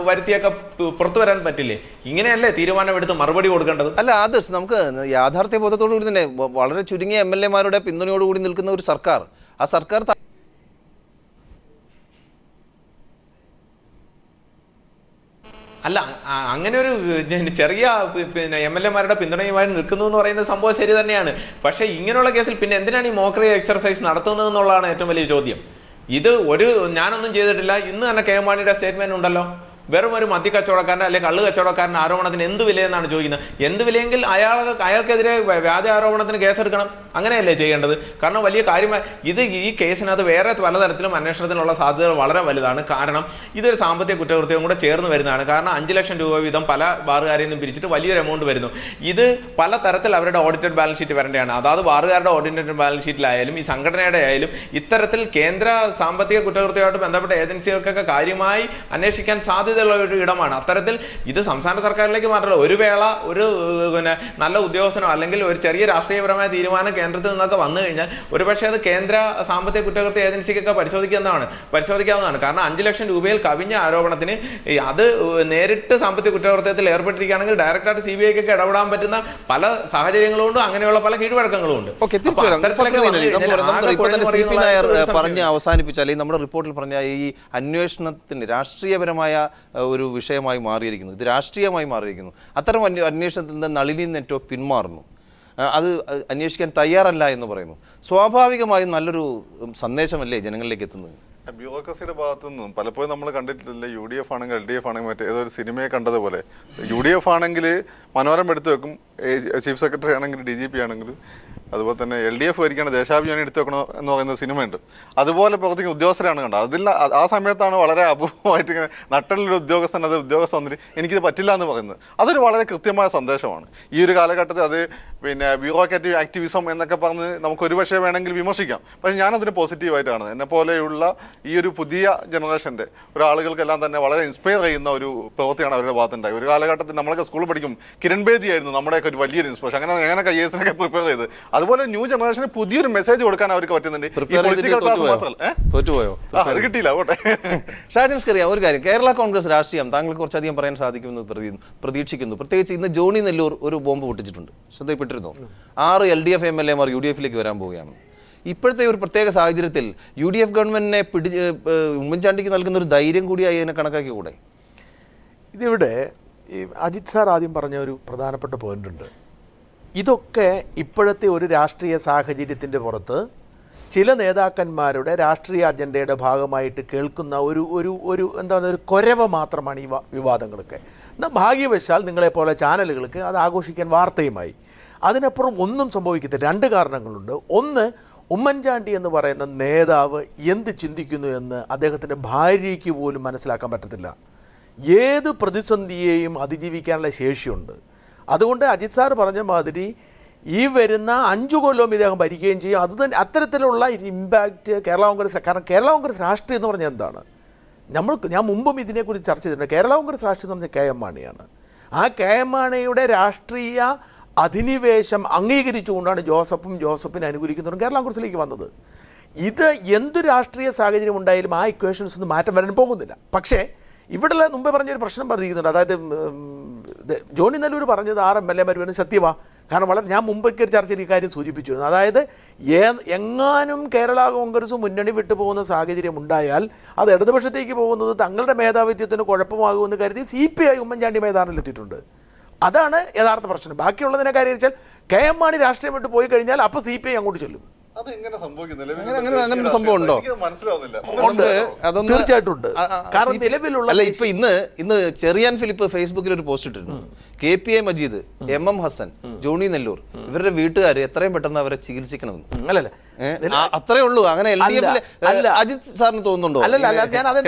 വരുത്തിയൊക്കെ പുറത്തു വരാൻ പറ്റില്ലേ? ഇങ്ങനെയല്ലേ തീരുമാനമെടുത്ത് മറുപടി കൊടുക്കേണ്ടത്? അല്ല, അത് നമുക്ക് യാഥാർത്ഥ്യ ബോധത്തോടുകൂടി തന്നെ വളരെ ചുരുങ്ങിയ MLA മാരുടെ പിന്തുണയോടുകൂടി നിൽക്കുന്ന ഒരു സർക്കാർ, ആ സർക്കാർ അല്ല, അങ്ങനെ ഒരു ചെറിയ MLA മാരുടെ പിന്തുണയുമായി നിൽക്കുന്നു എന്ന് പറയുന്ന സംഭവം ശരി തന്നെയാണ്. പക്ഷേ ഇങ്ങനെയുള്ള കേസിൽ പിന്നെ എന്തിനാണ് ഈ മോക്കറി എക്സർസൈസ് നടത്തുന്നത് എന്നുള്ളതാണ് ഏറ്റവും വലിയ ചോദ്യം. ഇത് ഞാനൊന്നും ചെയ്തിട്ടില്ല. ഇന്ന് തന്നെ KM മാണിയുടെ സ്റ്റേറ്റ്മെന്റ് ഉണ്ടല്ലോ, വെറും ഒരു മദ്യ കച്ചവടക്കാരൻ അല്ലെങ്കിൽ കള്ള് കച്ചവടക്കാരൻ്റെ ആരോപണത്തിന് എന്ത് വിലയെന്നാണ് ചോദിക്കുന്നത്. എന്ത് വിലയെങ്കിൽ അയാൾക്കെതിരെ വ്യാജ ആരോപണത്തിന് കേസെടുക്കണം. അങ്ങനെയല്ലേ ചെയ്യേണ്ടത്? കാരണം വലിയ കാര്യമായി ഈ കേസിനകത്ത് വേറെ പലതരത്തിലും അന്വേഷണത്തിനുള്ള സാധ്യതകൾ വളരെ വലുതാണ്. കാരണം ഇതൊരു സാമ്പത്തിക കുറ്റകൃത്യവും കൂടെ ചേർന്ന് വരുന്നതാണ്. കാരണം 5 ലക്ഷം രൂപ വീതം പല ബാറുകാരിൽ നിന്നും പിരിച്ചിട്ട് വലിയൊരു എമൗണ്ട് വരുന്നു. ഇത് പല തരത്തിൽ അവരുടെ ഓഡിറ്റഡ് ബാലൻസ് ഷീറ്റ് വരേണ്ടതാണ്. അതായത് ബാറുകാരുടെ ഓഡിറ്റഡ് ബാലൻസ് ഷീറ്റിലായാലും ഈ സംഘടനയുടെ ആയാലും ഇത്തരത്തിൽ കേന്ദ്ര സാമ്പത്തിക കുറ്റകൃത്യമായിട്ട് ബന്ധപ്പെട്ട ഏജൻസികൾക്കൊക്കെ കാര്യമായി അന്വേഷിക്കാൻ സാധ്യത ഒരു ഇടമാണ്. അത്തരത്തിൽ ഇത് സംസ്ഥാന സർക്കാരിലേക്ക് മാത്രമല്ല, ഒരു വേള ഒരു നല്ല ഉദ്യോഗസ്ഥനോ അല്ലെങ്കിൽ ഒരു ചെറിയ രാഷ്ട്രീയപരമായ തീരുമാനം കേന്ദ്രത്തിൽ നിന്നൊക്കെ വന്നു കഴിഞ്ഞാൽ ഒരുപക്ഷെ അത് കേന്ദ്ര സാമ്പത്തിക കുറ്റകൃത്യ ഏജൻസിക്കൊക്കെ പരിശോധിക്കാവുന്നതാണ്. കാരണം 5 ലക്ഷം രൂപയിൽ കവിഞ്ഞ ആരോപണത്തിന് അത് നേരിട്ട് സാമ്പത്തിക കുറ്റകൃത്യത്തിൽ ഏർപ്പെട്ടിരിക്കുകയാണെങ്കിൽ ഡയറക്റ്റായിട്ട് CBIക്കൊക്കെ ഇടപെടാൻ പറ്റുന്ന പല സാഹചര്യങ്ങളുണ്ട്. അങ്ങനെയുള്ള പല കീഴ്വഴക്കങ്ങളും ഉണ്ട്. പറഞ്ഞ് അവസാനിപ്പിച്ചാൽ നമ്മുടെ റിപ്പോർട്ടിൽ പറഞ്ഞ ഈ അന്വേഷണത്തിന് രാഷ്ട്രീയപരമായ ഒരു വിഷയമായി മാറിയിരിക്കുന്നു. ഇത് രാഷ്ട്രീയമായി മാറിയിരിക്കുന്നു. അത്തരം അന്വേഷണത്തിൽ നിന്ന് നളിനി നെറ്റോ പിന്മാറുന്നു. അത് അന്വേഷിക്കാൻ തയ്യാറല്ല എന്ന് പറയുന്നു. സ്വാഭാവികമായും നല്ലൊരു സന്ദേശമല്ലേ ജനങ്ങളിലേക്ക് എത്തുന്നത്? ബ്യൂറോക്രസിയുടെ ഭാഗത്തു നിന്നും പലപ്പോഴും നമ്മൾ കണ്ടിട്ടില്ല. UDF ആണെങ്കിൽ LDF ആണെങ്കിൽ മറ്റേ ഏതൊരു സിനിമയെ കണ്ടതുപോലെ UDF ആണെങ്കിൽ മനോരമ എടുത്തു വെക്കും, ചീഫ് സെക്രട്ടറി ആണെങ്കിൽ DGP ആണെങ്കിലും അതുപോലെ തന്നെ LDF ഭരിക്കേണ്ട ദേശാഭിമാനി എടുത്തു വെക്കണോ എന്ന് പറയുന്ന സിനിമയുണ്ട്. അതുപോലെ പ്രവർത്തിക്കുന്ന ഉദ്യോഗസ്ഥരാണ് കണ്ടത്. അതിൽ ആ സമയത്താണ് വളരെ അപൂർവമായിട്ട് ഇങ്ങനെ നട്ടലൊരു ഉദ്യോഗസ്ഥൻ ഉദ്യോഗസ്ഥ വന്നിട്ട് എനിക്കിത് പറ്റില്ല എന്ന് പറയുന്നത്. അതൊരു വളരെ കൃത്യമായ സന്ദേശമാണ്. ഈ ഒരു കാലഘട്ടത്തിൽ അത് പിന്നെ ബ്യൂറോക്രാറ്റിക് ആക്ടിവിസം എന്നൊക്കെ പറഞ്ഞ് നമുക്ക് ഒരുപക്ഷെ വേണമെങ്കിൽ വിമർശിക്കാം. പക്ഷേ ഞാനതിന് പോസിറ്റീവായിട്ട് കാണുന്നത്. എന്നെ പോലെയുള്ള ഈ ഒരു പുതിയ ജനറേഷൻ്റെ ഒരാളുകൾക്കെല്ലാം തന്നെ വളരെ ഇൻസ്പയർ ചെയ്യുന്ന ഒരു പ്രവൃത്തിയാണ് അവരുടെ ഭാഗത്തുണ്ടായി. ഒരു കാലഘട്ടത്തിൽ നമ്മളൊക്കെ സ്കൂളിൽ പഠിക്കും കിരൺ ബേദി ആയിരുന്നു നമ്മുടെയൊക്കെ ഒരു വലിയൊരു ഇൻസ്പിറേഷൻ. അങ്ങനെയൊക്കെ IAS-നൊക്കെ പ്രിപ്പയർ ചെയ്ത് അതുപോലെ ന്യൂ ജനറേഷന് പുതിയൊരു മെസ്സേജ് കൊടുക്കാൻ അവർക്ക് പറ്റുന്നുണ്ട്. തോറ്റുപോയോ? അത് കിട്ടിയില്ല. ഓട്ടെ. ഷാജൻസ്കറിയ ഒരു കാര്യം, കേരള കോൺഗ്രസ് രാഷ്ട്രീയം താങ്കൾ കുറച്ചധികം പറയാൻ സാധിക്കുമെന്ന് പ്രതീക്ഷിക്കുന്നു. പ്രത്യേകിച്ച് ഇന്ന് ജോണി നെല്ലൂർ ഒരു ബോംബ് പൊട്ടിച്ചിട്ടുണ്ട്, ശ്രദ്ധയിൽപ്പെട്ടിരുന്നു. 6 LDF MLA-മാർ UDF-ലേക്ക് വരാൻ പോവുകയാണ്. ഇപ്പോഴത്തെ ഒരു പ്രത്യേക സാഹചര്യത്തിൽ UDF ഗവൺമെന്റിനെ ഉമ്മൻചാണ്ടിക്ക് നൽകുന്ന ഒരു ധൈര്യം കൂടിയായി അതിനെ കണക്കാക്കി കൂടെ? ഇതിവിടെ ഈ അജിത് സാർ ആദ്യം പറഞ്ഞ ഒരു പ്രധാനപ്പെട്ട പോയിൻ്റുണ്ട്. ഇതൊക്കെ ഇപ്പോഴത്തെ ഒരു രാഷ്ട്രീയ സാഹചര്യത്തിൻ്റെ പുറത്ത് ചില നേതാക്കന്മാരുടെ രാഷ്ട്രീയ അജണ്ടയുടെ ഭാഗമായിട്ട് കേൾക്കുന്ന ഒരു എന്താ പറയുക ഒരു കൊരവ മാത്രമാണ് ഈ വിവാദങ്ങളൊക്കെ. എന്നാൽ ഭാഗ്യവശാൽ നിങ്ങളെപ്പോലെ ചാനലുകൾക്ക് അത് ആഘോഷിക്കാൻ വാർത്തയുമായി. അതിനപ്പുറം ഒന്നും സംഭവിക്കത്തില്ല. 2 കാരണങ്ങളുണ്ട്. ഒന്ന്, ഉമ്മൻചാണ്ടി എന്ന് പറയുന്ന നേതാവ് എന്ത് ചിന്തിക്കുന്നു എന്ന് അദ്ദേഹത്തിൻ്റെ ഭാര്യയ്ക്ക് പോലും മനസ്സിലാക്കാൻ പറ്റത്തില്ല. ഏത് പ്രതിസന്ധിയെയും അതിജീവിക്കാനുള്ള ശേഷിയുണ്ട്. അതുകൊണ്ട് അജിത് സാർ പറഞ്ഞ മാതിരി ഈ വരുന്ന 5 കൊല്ലവും ഇദ്ദേഹം ഭരിക്കുകയും ചെയ്യും. അതുതന്നെ അത്തരത്തിലുള്ള ഇമ്പാക്റ്റ് കേരള കോൺഗ്രസ്, കാരണം കേരള കോൺഗ്രസ് രാഷ്ട്രീയം എന്ന് പറഞ്ഞാൽ എന്താണ്? ഞാൻ മുമ്പും ഇതിനെക്കുറിച്ച് ചർച്ച ചെയ്തിട്ടുണ്ട്. കേരള കോൺഗ്രസ് രാഷ്ട്രീയം എന്ന് പറഞ്ഞാൽ KM മാണിയാണ്. ആ KM മാണിയുടെ രാഷ്ട്രീയ അധിനിവേശം അംഗീകരിച്ചുകൊണ്ടാണ് ജോസഫിനെ അനുകൂലിക്കുന്നവരും കേരള കോൺഗ്രസിലേക്ക് വന്നത്. ഇത് എന്തു രാഷ്ട്രീയ സാഹചര്യം ഉണ്ടായാലും ആ ഇക്വേഷൻസ് ഒന്നും മാറ്റം വരാൻ പോകുന്നില്ല. പക്ഷേ ഇവിടെ മുമ്പേ പറഞ്ഞൊരു പ്രശ്നം പറഞ്ഞിരിക്കുന്നുണ്ട്. അതായത് ജോണി നെല്ലൂർ പറഞ്ഞത് 6 MLA-മാർ വരുന്നത് സത്യമാണ്. കാരണം ഞാൻ മുമ്പൊക്കെ ഒരു ചർച്ചയിൽ ഈ കാര്യം സൂചിപ്പിച്ചിരുന്നു. അതായത് എങ്ങാനും കേരള കോൺഗ്രസ് മുന്നണി വിട്ടു പോകുന്ന സാഹചര്യം ഉണ്ടായാൽ അത് ഇടതുപക്ഷത്തേക്ക് പോകുന്നത് തങ്ങളുടെ മേധാവിത്വത്തിന് കുഴപ്പമാകുമെന്ന് കരുതി CPI ഉമ്മൻചാണ്ടി മൈതാനത്തിലെത്തിയിട്ടുണ്ട്. അതാണ് യഥാർത്ഥ പ്രശ്നം. ബാക്കിയുള്ളതിനെ കാര്യം വെച്ചാൽ KM മാണി രാഷ്ട്രീയം വിട്ട് പോയി കഴിഞ്ഞാൽ അപ്പോൾ CPI അങ്ങോട്ട് ചെല്ലും. അങ്ങനെ സംഭവം ഉണ്ടോ? തീർച്ചയായിട്ടും ഉണ്ട്. കാരണം നിലവിലുള്ള അല്ല, ഇപ്പൊ ഇന്ന് ചെറിയാൻ ഫിലിപ്പ് ഫേസ്ബുക്കിൽ ഒരു പോസ്റ്റ് ഇട്ടിരുന്നു. KPA മജീദ്, MM ഹസൻ, ജോണി നെല്ലൂർ ഇവരുടെ വീട്ടുകാർ എത്രയും പെട്ടെന്ന് അവരെ ചികിത്സിക്കണമെന്ന്. അല്ലല്ല, അത്രേ ഉള്ളൂ. അങ്ങനെ അജിത് സാറിന് തോന്നുന്നുണ്ടോ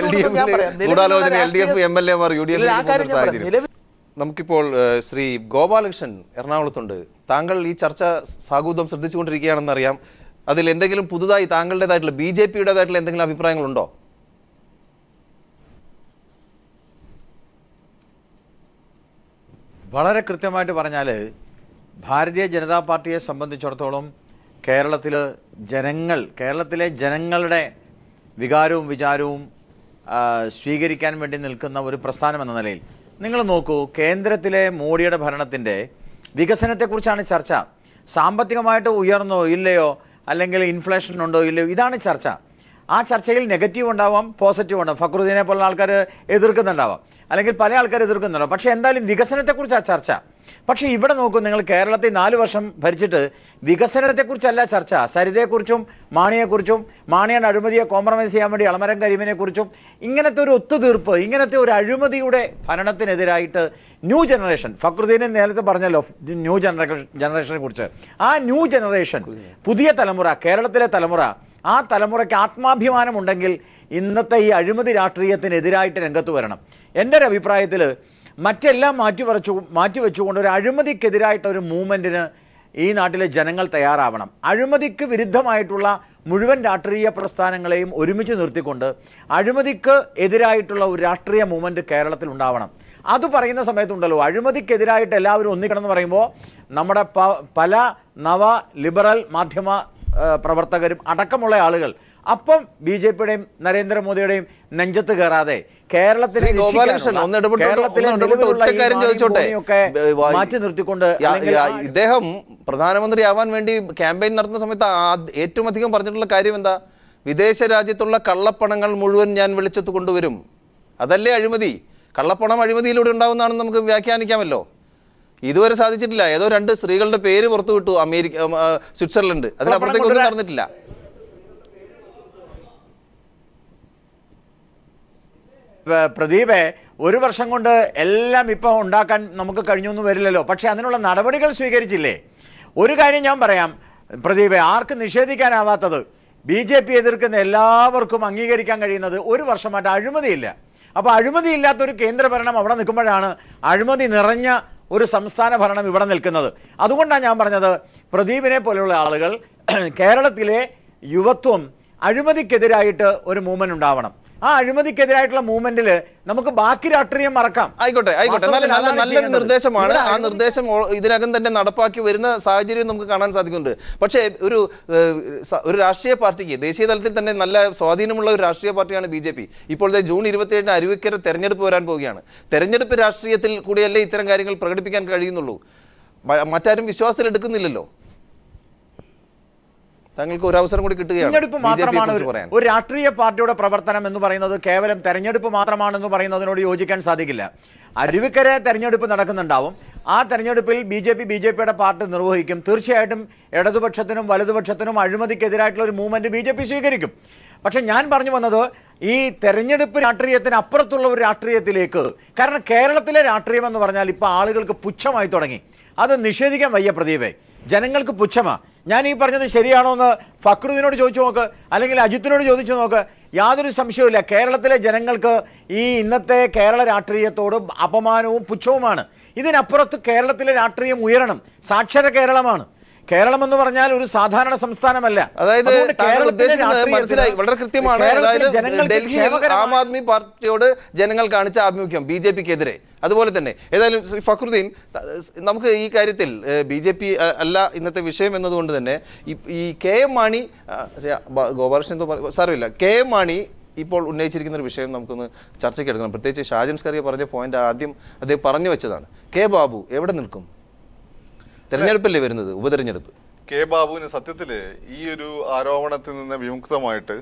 ഗൂഢാലോചന LDF MLA-മാർ UDF? നമുക്കിപ്പോൾ ശ്രീ ഗോപാലകൃഷ്ണൻ എറണാകുളത്തുണ്ട്. താങ്കൾ ഈ ചർച്ച സാഗൂതം ശ്രദ്ധിച്ചുകൊണ്ടിരിക്കുകയാണെന്നറിയാം. അതിൽ എന്തെങ്കിലും പുതുതായി താങ്കളുടേതായിട്ടുള്ള BJP-യുടേതായിട്ടുള്ള എന്തെങ്കിലും അഭിപ്രായങ്ങളുണ്ടോ? വളരെ കൃത്യമായിട്ട് പറഞ്ഞാൽ ഭാരതീയ ജനതാ പാർട്ടിയെ സംബന്ധിച്ചിടത്തോളം കേരളത്തിലെ ജനങ്ങളുടെ വികാരവും വിചാരവും സ്വീകരിക്കാൻ വേണ്ടി നിൽക്കുന്ന ഒരു പ്രസ്ഥാനം എന്ന നിലയിൽ നിങ്ങൾ നോക്കൂ, കേന്ദ്രത്തിലെ മോഡിയുടെ ഭരണത്തിൻ്റെ വികസനത്തെക്കുറിച്ചാണ് ചർച്ച. സാമ്പത്തികമായിട്ട് ഉയർന്നോ ഇല്ലയോ, അല്ലെങ്കിൽ ഇൻഫ്ലേഷൻ ഉണ്ടോ ഇല്ലയോ, ഇതാണ് ചർച്ച. ആ ചർച്ചയിൽ നെഗറ്റീവ് ഉണ്ടാവാം, പോസിറ്റീവ് ഉണ്ടാവും. ഫക്രുദ്ദീനെ പോലുള്ള ആൾക്കാർ എതിർക്കുന്നുണ്ടാവാം, അല്ലെങ്കിൽ പല ആൾക്കാർ എതിർക്കുന്നുണ്ടാവും. പക്ഷേ എന്തായാലും വികസനത്തെക്കുറിച്ചാണ് ചർച്ച. പക്ഷേ ഇവിടെ നോക്കൂ, നിങ്ങൾ കേരളത്തിൽ 4 വർഷം ഭരിച്ചിട്ട് വികസനത്തെക്കുറിച്ചല്ല ചർച്ച. സരിതയെക്കുറിച്ചും മാണിയെക്കുറിച്ചും മാണിയുടെ അഴിമതിയെ കോംപ്രമൈസ് ചെയ്യാൻ വേണ്ടി അളമരം കരീമിനെക്കുറിച്ചും ഇങ്ങനത്തെ ഒരു ഒത്തുതീർപ്പ്, ഇങ്ങനത്തെ ഒരു അഴിമതിയുടെ ഭരണത്തിനെതിരായിട്ട് ന്യൂ ജനറേഷൻ, ഫക്രുദ്ദീനെ നേരത്തെ പറഞ്ഞല്ലോ ന്യൂ ജനറേഷനെ കുറിച്ച്. ആ ന്യൂ ജനറേഷൻ, പുതിയ തലമുറ, കേരളത്തിലെ തലമുറ, ആ തലമുറയ്ക്ക് ആത്മാഭിമാനമുണ്ടെങ്കിൽ ഇന്നത്തെ ഈ അഴിമതി രാഷ്ട്രീയത്തിനെതിരായിട്ട് രംഗത്ത് വരണം. എൻ്റെ ഒരു അഭിപ്രായത്തിൽ മറ്റെല്ലാം മാറ്റിവെച്ചുകൊണ്ട് ഒരു അഴിമതിക്കെതിരായിട്ടൊരു മൂവ്മെൻറ്റിന് ഈ നാട്ടിലെ ജനങ്ങൾ തയ്യാറാവണം. അഴിമതിക്ക് വിരുദ്ധമായിട്ടുള്ള മുഴുവൻ രാഷ്ട്രീയ പ്രസ്ഥാനങ്ങളെയും ഒരുമിച്ച് നിർത്തിക്കൊണ്ട് അഴിമതിക്ക് എതിരായിട്ടുള്ള ഒരു രാഷ്ട്രീയ മൂവ്മെൻറ്റ് കേരളത്തിൽ ഉണ്ടാവണം. അത് പറയുന്ന സമയത്തുണ്ടല്ലോ, അഴിമതിക്കെതിരായിട്ട് എല്ലാവരും ഒന്നിക്കണമെന്ന് പറയുമ്പോൾ നമ്മുടെ പല നവ ലിബറൽ മാധ്യമ പ്രവർത്തകരും അടക്കമുള്ള ആളുകൾ അപ്പം BJP-യുടെയും നരേന്ദ്രമോദിയുടെയും നെഞ്ചത്ത് കയറാതെ കേരളത്തിലെ മാറ്റി നിർത്തിക്കൊണ്ട് ഇദ്ദേഹം പ്രധാനമന്ത്രിയാവാൻ വേണ്ടി ക്യാമ്പയിൻ നടത്തുന്ന സമയത്ത് ഏറ്റവും അധികം പറഞ്ഞിട്ടുള്ള കാര്യം എന്താ? വിദേശ രാജ്യത്തുള്ള കള്ളപ്പണങ്ങൾ മുഴുവൻ ഞാൻ വെളിച്ചത്ത് കൊണ്ടുവരും. അതല്ലേ അഴിമതി? കള്ളപ്പണം അഴിമതിയിലൂടെ ഉണ്ടാവുന്നതാണെന്ന് നമുക്ക് വ്യാഖ്യാനിക്കാമല്ലോ. ഇതുവരെ സാധിച്ചിട്ടില്ല. ഏതോ 2 സ്ത്രീകളുടെ പേര് പുറത്തുവിട്ടു, സ്വിറ്റ്സർലൻഡ്. അതിനപ്പുറത്തേക്ക് ഒന്നും നടന്നിട്ടില്ല. പ്രദീപെ, 1 വർഷം കൊണ്ട് എല്ലാം ഇപ്പോൾ ഉണ്ടാക്കാൻ നമുക്ക് കഴിഞ്ഞൊന്നും വരില്ലല്ലോ. പക്ഷേ അതിനുള്ള നടപടികൾ സ്വീകരിച്ചില്ലേ? ഒരു കാര്യം ഞാൻ പറയാം, പ്രദീപെ, ആർക്കും നിഷേധിക്കാനാവാത്തത് BJP എതിർക്കുന്ന എല്ലാവർക്കും അംഗീകരിക്കാൻ കഴിയുന്നത് ഒരു വർഷമായിട്ട് അഴിമതിയില്ല. അപ്പോൾ അഴിമതിയില്ലാത്തൊരു കേന്ദ്രഭരണം അവിടെ നിൽക്കുമ്പോഴാണ് അഴിമതി നിറഞ്ഞ ഒരു സംസ്ഥാന ഭരണം ഇവിടെ നിൽക്കുന്നത്. അതുകൊണ്ടാണ് ഞാൻ പറഞ്ഞത് പ്രദീപിനെ പോലെയുള്ള ആളുകൾ കേരളത്തിലെ യുവത്വം അഴിമതിക്കെതിരായിട്ട് ഒരു മൂവ്മെന്റ് ഉണ്ടാവണം. ആ അഴിമതിക്കെതിരായിട്ടുള്ള മൂവ്മെന്റിൽ നമുക്ക് ബാക്കി രാഷ്ട്രീയം മറക്കാം. ആയിക്കോട്ടെ. നല്ലൊരു നിർദ്ദേശമാണ്. ആ നിർദ്ദേശം ഇതിനകം തന്നെ നടപ്പാക്കി വരുന്ന സാഹചര്യം നമുക്ക് കാണാൻ സാധിക്കുന്നുണ്ട്. പക്ഷേ ഒരു രാഷ്ട്രീയ പാർട്ടിക്ക് ദേശീയ തലത്തിൽ തന്നെ നല്ല സ്വാധീനമുള്ള ഒരു രാഷ്ട്രീയ പാർട്ടിയാണ് BJP. ഇപ്പോഴത്തെ ജൂൺ 27 അരുവിക്കര തെരഞ്ഞെടുപ്പ് വരാൻ പോവുകയാണ്. തെരഞ്ഞെടുപ്പ് രാഷ്ട്രീയത്തിൽ കൂടിയല്ലേ ഇത്തരം കാര്യങ്ങൾ പ്രകടിപ്പിക്കാൻ കഴിയുന്നുള്ളൂ. മറ്റാരും വിശ്വാസത്തിൽ എടുക്കുന്നില്ലല്ലോ. താങ്കൾക്ക് ഒരു അവസരം കൂടി കിട്ടുകയാണ്. തെരഞ്ഞെടുപ്പ് മാത്രമാണ് ഒരു രാഷ്ട്രീയ പാർട്ടിയുടെ പ്രവർത്തനം എന്ന് പറയുന്നത്, കേവലം തെരഞ്ഞെടുപ്പ് മാത്രമാണെന്ന് പറയുന്നതിനോട് യോജിക്കാൻ സാധിക്കില്ല. അരുവിക്കര തെരഞ്ഞെടുപ്പ് നടക്കുന്നുണ്ടാവും. ആ തെരഞ്ഞെടുപ്പിൽ BJPയുടെ പാർട്ടി നിർവഹിക്കും. തീർച്ചയായിട്ടും ഇടതുപക്ഷത്തിനും വലതുപക്ഷത്തിനും അഴിമതിക്കെതിരായിട്ടുള്ള ഒരു മൂവ്മെന്റ് BJP സ്വീകരിക്കും. പക്ഷെ ഞാൻ പറഞ്ഞു വന്നത് ഈ തെരഞ്ഞെടുപ്പ് രാഷ്ട്രീയത്തിന് അപ്പുറത്തുള്ള ഒരു രാഷ്ട്രീയത്തിലേക്ക്, കാരണം കേരളത്തിലെ രാഷ്ട്രീയം എന്ന് പറഞ്ഞാൽ ഇപ്പോൾ ആളുകൾക്ക് പുച്ഛമായി തുടങ്ങി. അത് നിഷേധിക്കാൻ വയ്യ പ്രദീപേ, ജനങ്ങൾക്ക് പുച്ഛമാ. ഞാൻ ഈ പറഞ്ഞത് ശരിയാണോ എന്ന് ഫക്രുദ്ദീനോട് ചോദിച്ചു നോക്ക്, അല്ലെങ്കിൽ അജിത്തിനോട് ചോദിച്ചു നോക്ക്. യാതൊരു സംശയവുമില്ല, കേരളത്തിലെ ജനങ്ങൾക്ക് ഈ ഇന്നത്തെ കേരള രാഷ്ട്രീയത്തോട് അപമാനവും പുച്ഛവുമാണ്. ഇതിനപ്പുറത്ത് കേരളത്തിലെ രാഷ്ട്രീയം ഉയരണം. സാക്ഷര കേരളമാണ്. കേരളം എന്ന് പറഞ്ഞാൽ ഒരു സാധാരണ സംസ്ഥാനമല്ല. അതായത് മനസ്സിലായി, വളരെ കൃത്യമാണ്. അതായത് ഡൽഹിയിൽ ആം ആദ്മി പാർട്ടിയോട് ജനങ്ങൾ കാണിച്ച ആഭിമുഖ്യം BJPക്കെതിരെ. അതുപോലെ തന്നെ ഏതായാലും ഫക്രുദ്ദീൻ, നമുക്ക് ഈ കാര്യത്തിൽ BJP അല്ല ഇന്നത്തെ വിഷയം എന്നതുകൊണ്ട് തന്നെ ഈ KM മാണി, ഗോപാലകൃഷ്ണൻ എന്തോ സാരമില്ല, KM മാണി ഇപ്പോൾ ഉന്നയിച്ചിരിക്കുന്ന ഒരു വിഷയം നമുക്കൊന്ന് ചർച്ചയ്ക്ക് എടുക്കണം. പ്രത്യേകിച്ച് ഷാജൻ സ്കറിയ പറഞ്ഞ പോയിന്റ് ആദ്യം അദ്ദേഹം പറഞ്ഞു വെച്ചതാണ്. K ബാബു എവിടെ നിൽക്കും? തെരഞ്ഞെടുപ്പല്ലേ വരുന്നത്, ഉപതെരഞ്ഞെടുപ്പ്. K ബാബുവിന് സത്യത്തിൽ ഈ ഒരു ആരോപണത്തിൽ നിന്ന് വിമുക്തമായിട്ട്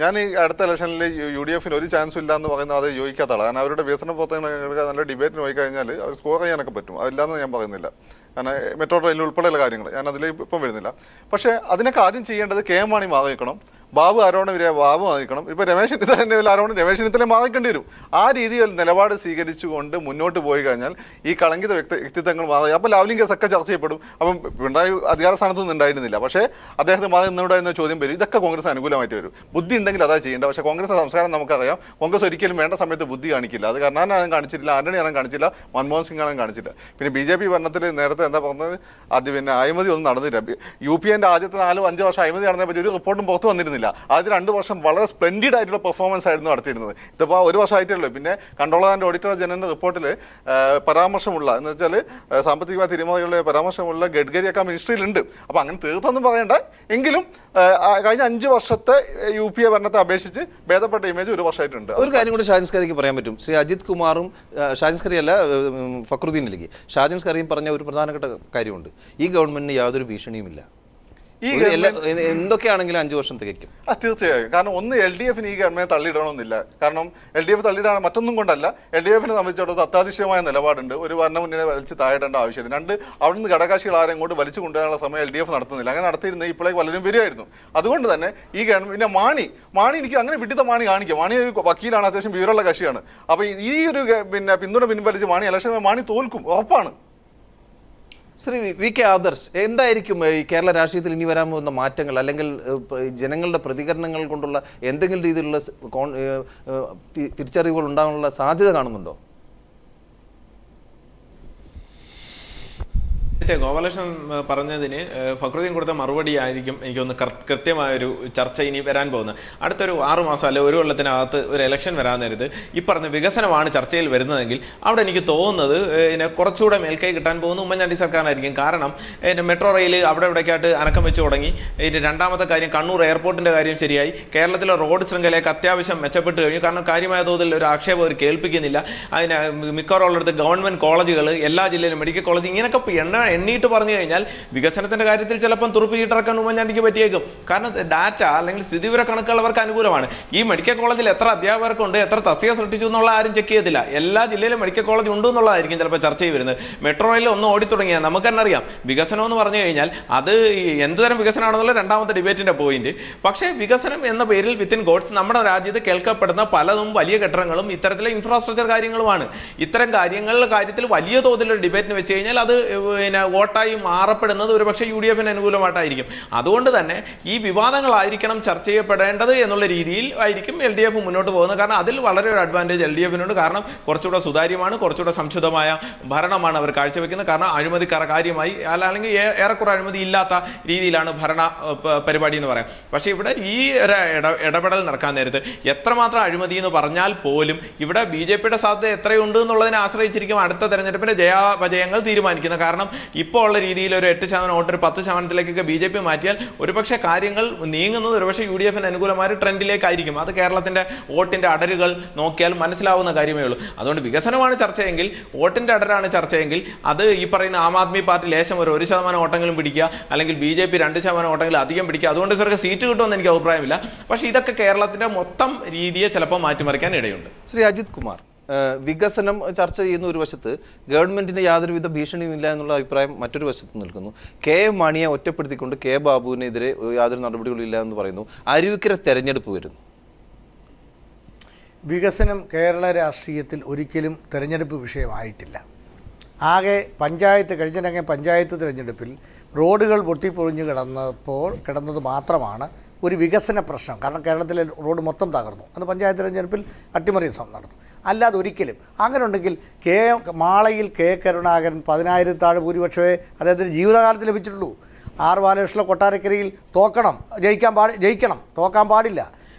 ഞാൻ ഈ അടുത്ത ഇലക്ഷനിൽ UDFന് ഒരു ചാൻസും ഇല്ല എന്ന് പറയുന്നത് അത് യോജിക്കാത്ത ആളാണ്. കാരണം അവരുടെ വികസന പ്രവർത്തനങ്ങൾ നല്ല ഡിബേറ്റിന് പോയി കഴിഞ്ഞാൽ അവർ സ്കോർ ചെയ്യാനൊക്കെ പറ്റും. അതില്ലാന്ന് ഞാൻ പറയുന്നില്ല. കാരണം മെട്രോ ട്രെയിനിൽ ഉൾപ്പെടെയുള്ള കാര്യങ്ങൾ ഞാൻ അതിൽ ഇപ്പം വരുന്നില്ല. പക്ഷേ അതിനൊക്കെ ആദ്യം ചെയ്യേണ്ടത് KM മാണി മാറിക്കണം, ബാബു ആരോപണം വരിക ബാബു വാങ്ങിക്കണം. ഇപ്പോൾ രമേശ് ചെന്നിത്തല ആരോപണം രമേശ് ചെന്നിത്തല വാങ്ങിക്കേണ്ടി വരും. ആ രീതിയിൽ നിലപാട് സ്വീകരിച്ചുകൊണ്ട് മുന്നോട്ട് പോയി കഴിഞ്ഞാൽ ഈ കളങ്കിത വ്യക്തിത്വങ്ങൾ മാറി. അപ്പോൾ ലാവ്ലിംഗ് കേസൊക്കെ ചർച്ച ചെയ്യപ്പെടും. അപ്പം പിണറായി അധികാര സ്ഥാനത്തൊന്നും ഉണ്ടായിരുന്നില്ല, പക്ഷേ അദ്ദേഹത്തെ മാറി നിന്നൂടെ എന്ന ചോദ്യം വരും. ഇതൊക്കെ കോൺഗ്രസ് അനുകൂലമായിട്ട് വരും. ബുദ്ധി ഉണ്ടെങ്കിൽ അതാ ചെയ്യേണ്ടത്. പക്ഷേ കോൺഗ്രസ് സംസ്കാരം നമുക്കറിയാം. കോൺഗ്രസ് ഒരിക്കലും വേണ്ട സമയത്ത് ബുദ്ധി കാണിക്കില്ല. അത് കരുണാകരൻ കാണിച്ചിട്ടില്ല, ആന്റണി ആണെന്ന് കാണിച്ചില്ല, മൻമോഹൻ സിംഗ് ആണെന്ന് കാണിച്ചില്ല. പിന്നെ BJP ഭരണത്തിൽ നേരത്തെ എന്താ പറഞ്ഞത്, ആദ്യം പിന്നെ അഴിമതി ഒന്നും നടന്നില്ല. UPന്റെ ആദ്യത്തെ 4-5 വർഷം അഴിമതി നടന്നതിനെ പറ്റി ഒരു റിപ്പോർട്ടും പുറത്തു വന്നിരുന്നില്ല. ആദ്യം 2 വർഷം വളരെ സ്പ്ലെൻഡിഡ് ആയിട്ടുള്ള പെർഫോമൻസ് ആയിരുന്നു നടത്തിയിരുന്നത്. ഇതിപ്പോൾ 1 വർഷമായിട്ടുള്ളൂ. പിന്നെ കൺട്രോളർ ആൻഡ് ഓഡിറ്റർ ജനറൽ റിപ്പോർട്ടിൽ പരാമർശമുള്ള എന്ന് വെച്ചാൽ സാമ്പത്തികമായ തിരിമറികളുടെ പരാമർശമുള്ള ഗഡ്കരിയൊക്കെ മിനിസ്ട്രിയിലുണ്ട്. അപ്പോൾ അങ്ങനെ തീർത്തൊന്നും പറയണ്ട. എങ്കിലും കഴിഞ്ഞ 5 വർഷത്തെ UPA ഭരണത്തെ അപേക്ഷിച്ച് ഭേദപ്പെട്ട ഇമേജ് 1 വർഷമായിട്ടുണ്ട്. ഒരു കാര്യം കൂടി ഷാജൻ സ്കറിക്ക് പറയാൻ പറ്റും. ശ്രീ അജിത് കുമാറും ഷാജൻ സ്കറി അല്ല ഫക്രുദ്ദീനിലേക്ക് ഷാജൻ സ്കറിയും പറഞ്ഞ ഒരു പ്രധാനപ്പെട്ട കാര്യമുണ്ട്. ഈ ഗവൺമെന്റിന് യാതൊരു ഭീഷണിയുമില്ല. ഈ എന്തൊക്കെയാണെങ്കിലും 5 വർഷം തികയ്ക്കും. തീർച്ചയായും. കാരണം ഒന്ന് LDFന് ഈ ഗവൺമെന്റ് തള്ളിയിടണമെന്നില്ല. കാരണം LDF തള്ളിയിടാൻ മറ്റൊന്നും കൊണ്ടല്ല. LDFനെ സംബന്ധിച്ചിടത്തോളം അത്യാവശ്യമായ നിലപാടുണ്ട്. ഒരു ഭരണമുന്നണിയെ വലിച്ച് താഴേണ്ട ആവശ്യമില്ല. 2, അവിടുന്ന് ഘടകകക്ഷികൾ ആരെയും കൊണ്ട് വലിച്ചു കൊണ്ടുവരാനുള്ള സമയം LDF നടത്തുന്നില്ല. അങ്ങനെ നടത്തിയിരുന്നത് ഇപ്പോഴേക്ക് പലരും വരികയായിരുന്നു. അതുകൊണ്ട് തന്നെ ഈ ഗവൺമെന്റ് മാണി എനിക്ക് അങ്ങനെ വിട്ടിത്ത മാണി കാണിക്കുക. മാണി ഒരു വക്കീലാണ്, അത്യാവശ്യം വിവരമുള്ള കക്ഷിയാണ്. അപ്പോൾ ഈ ഒരു പിന്തുണ പിൻവലിച്ച് മാണി തോൽക്കും, ഉറപ്പാണ്. ശ്രീ VK ആദർശ്, എന്തായിരിക്കും ഈ കേരള രാഷ്ട്രീയത്തിൽ ഇനി വരാൻ പോകുന്ന മാറ്റങ്ങൾ, അല്ലെങ്കിൽ ജനങ്ങളുടെ പ്രതികരണങ്ങൾ കൊണ്ടുള്ള എന്തെങ്കിലും രീതിയിലുള്ള തിരിച്ചറിവുകൾ ഉണ്ടാകാനുള്ള സാധ്യത കാണുന്നുണ്ടോ? ഗോപാലകൃഷ്ണൻ പറഞ്ഞതിന് ഫക്രുദ്ദീൻ കൊടുത്ത മറുപടി ആയിരിക്കും എനിക്കൊന്ന് കൃത്യമായൊരു ചർച്ച ഇനി വരാൻ പോകുന്നത്. അടുത്തൊരു 6 മാസം അല്ലെ 1 കൊല്ലത്തിനകത്ത് ഒരു ഇലക്ഷൻ വരാൻ നേരത്ത് ഈ പറഞ്ഞ വികസനമാണ് ചർച്ചയിൽ വരുന്നതെങ്കിൽ അവിടെ എനിക്ക് തോന്നുന്നത് കുറച്ചുകൂടെ മേൽക്കൈ കിട്ടാൻ പോകുന്ന ഉമ്മൻചാണ്ടി സർക്കാരായിരിക്കും. കാരണം മെട്രോ റെയിൽ അവിടെ ഇവിടേക്കായിട്ട് അനക്കം വെച്ച് തുടങ്ങി. രണ്ടാമത്തെ കാര്യം, കണ്ണൂർ എയർപോർട്ടിൻ്റെ കാര്യം ശരിയായി. കേരളത്തിലെ റോഡ് ശൃംഖലയൊക്കെ അത്യാവശ്യം മെച്ചപ്പെട്ട് കഴിഞ്ഞു. കാരണം കാര്യമായ തോതിൽ ഒരു ആക്ഷേപം അവർ കേൾപ്പിക്കുന്നില്ല. അതിന് മിക്കവാറുള്ളിടത്ത് ഗവൺമെൻറ് കോളേജുകൾ, എല്ലാ ജില്ലയിലും മെഡിക്കൽ കോളേജ്, ഇങ്ങനെയൊക്കെ എണ്ണീട്ട് പറഞ്ഞു കഴിഞ്ഞാൽ വികസനത്തിന്റെ കാര്യത്തിൽ ചിലപ്പം തുറപ്പിച്ചിട്ടിറക്കാൻ ഉമ്മൻചാണ്ടിക്ക് പറ്റിയേക്കും. കാരണം ഡാറ്റ അല്ലെങ്കിൽ സ്ഥിതിവിവര കണക്കുകൾ അവർക്ക് അനുകൂലമാണ്. ഈ മെഡിക്കൽ കോളേജിൽ എത്ര അധ്യാപകർക്കുണ്ട്, എത്ര തസ്തിക സൃഷ്ടിച്ചു എന്നുള്ള ആരും ചെക്ക് ചെയ്തില്ല. എല്ലാ ജില്ലയിലും മെഡിക്കൽ കോളേജ് ഉണ്ട് എന്നുള്ളതായിരിക്കും ചിലപ്പോൾ ചർച്ച വരുന്നത്. മെട്രോ റെയിൽ ഒന്ന് ഓടിത്തുടങ്ങിയാൽ നമുക്ക് തന്നെ അറിയാം. വികസനം എന്ന് പറഞ്ഞു കഴിഞ്ഞാൽ അത് എന്തുതരം വികസനമാണെന്നുള്ള രണ്ടാമത്തെ ഡിബേറ്റിന്റെ പോയിന്റ്. പക്ഷേ വികസനം എന്ന പേരിൽ വിത്തിൻ ഗോഡ്സ് നമ്മുടെ രാജ്യത്ത് കേൾക്കപ്പെടുന്ന പലതും വലിയ കെട്ടിടങ്ങളും ഇത്തരത്തിലെ ഇൻഫ്രാസ്ട്രക്ചർ കാര്യങ്ങളുമാണ്. ഇത്തരം കാര്യങ്ങളുടെ കാര്യത്തിൽ വലിയ തോതിലുള്ള ഡിബേറ്റിന് വെച്ച് കഴിഞ്ഞാൽ അത് വോട്ടായി മാറപ്പെടുന്നത് ഒരുപക്ഷെ UDF-ന് അനുകൂലമായിട്ടായിരിക്കും. അതുകൊണ്ട് തന്നെ ഈ വിവാദങ്ങളായിരിക്കണം ചർച്ച ചെയ്യപ്പെടേണ്ടത് എന്നുള്ള രീതിയിൽ ആയിരിക്കും LDF മുന്നോട്ട് പോകുന്നത്. കാരണം അതിൽ വളരെ ഒരു അഡ്വാൻറ്റേജ് LDF-നുണ്ട്. കാരണം കുറച്ചുകൂടെ സുതാര്യമാണ്, കുറച്ചുകൂടെ സംശുദ്ധമായ ഭരണമാണ് അവർ കാഴ്ചവെക്കുന്നത്. കാരണം അഴിമതി കാര്യമായി അല്ലെങ്കിൽ ഏറെക്കുറെ അഴിമതി ഇല്ലാത്ത രീതിയിലാണ് ഭരണ പരിപാടി എന്ന് പറയാം. പക്ഷേ ഇവിടെ ഈ ഇടപെടൽ നടക്കാൻ നേരത്ത് എത്രമാത്രം അഴിമതി എന്ന് പറഞ്ഞാൽ പോലും ഇവിടെ BJP-യുടെ സാധ്യത എത്രയുണ്ട് എന്നുള്ളതിനെ ആശ്രയിച്ചിരിക്കും അടുത്ത തെരഞ്ഞെടുപ്പിന്റെ ജയാപജയങ്ങൾ തീരുമാനിക്കുന്നത്. കാരണം ഇപ്പോൾ ഉള്ള രീതിയിൽ ഒരു 8% വോട്ട് ഒരു 10%ലേക്കൊക്കെ BJP മാറ്റിയാൽ ഒരുപക്ഷെ കാര്യങ്ങൾ നീങ്ങുന്നത് ഒരുപക്ഷെ UDF-ന് അനുകൂലമായ ട്രെൻഡിലേക്കായിരിക്കും. അത് കേരളത്തിന്റെ വോട്ടിന്റെ അടരുകൾ നോക്കിയാൽ മനസ്സിലാവുന്ന കാര്യമേ ഉള്ളൂ. അതുകൊണ്ട് വികസനമാണ് ചർച്ചയെങ്കിൽ, വോട്ടിന്റെ അടരാണ് ചർച്ചയെങ്കിൽ, അത് ഈ പറയുന്ന ആം ആദ്മി പാർട്ടി ലേശം ഒരു 1% വോട്ടെങ്കിലും പിടിക്കുക, അല്ലെങ്കിൽ BJP 2% വോട്ടെങ്കിലും അധികം പിടിക്കുക. അതുകൊണ്ട് ഇവർക്ക് സീറ്റ് കിട്ടുമെന്ന് എനിക്ക് അഭിപ്രായമില്ല. പക്ഷേ ഇതൊക്കെ കേരളത്തിന്റെ മൊത്തം രീതിയെ ചിലപ്പോൾ മാറ്റിമറിക്കാൻ ഇടയുണ്ട്. ശ്രീ അജിത് കുമാർ, വികസനം ചർച്ച ചെയ്യുന്ന ഒരു വശത്ത് ഗവൺമെന്റിന് യാതൊരുവിധ ഭീഷണിയുമില്ല എന്നുള്ള അഭിപ്രായം മറ്റൊരു വശത്ത് നിൽക്കുന്നു. KM മാണിയെ ഒറ്റപ്പെടുത്തിക്കൊണ്ട് K ബാബുവിനെതിരെ യാതൊരു നടപടികളില്ല എന്ന് പറയുന്നു. അരുവിക്കര തെരഞ്ഞെടുപ്പ് വരുന്നു. വികസനം കേരള രാഷ്ട്രീയത്തിൽ ഒരിക്കലും തെരഞ്ഞെടുപ്പ് വിഷയമായിട്ടില്ല. ആകെ കഴിഞ്ഞ പഞ്ചായത്ത് തിരഞ്ഞെടുപ്പിൽ റോഡുകൾ പൊട്ടിപ്പൊളിഞ്ഞ് കിടന്നത് മാത്രമാണ് ഒരു വികസന പ്രശ്നം. കാരണം കേരളത്തിലെ റോഡ് മൊത്തം തകർന്നു. അന്ന് പഞ്ചായത്ത് തിരഞ്ഞെടുപ്പിൽ അട്ടിമറി നടന്നു. അല്ലാതെ ഒരിക്കലും അങ്ങനെ ഉണ്ടെങ്കിൽ മാളയിൽ K കരുണാകരൻ 10,000 താഴെ ഭൂരിപക്ഷമേ അദ്ദേഹത്തിന് ജീവിതകാലത്ത് ലഭിച്ചിട്ടുള്ളൂ. R ബാലകൃഷ്ണ കൊട്ടാരക്കരയിൽ ജയിക്കണം, തോക്കാൻ പാടില്ല.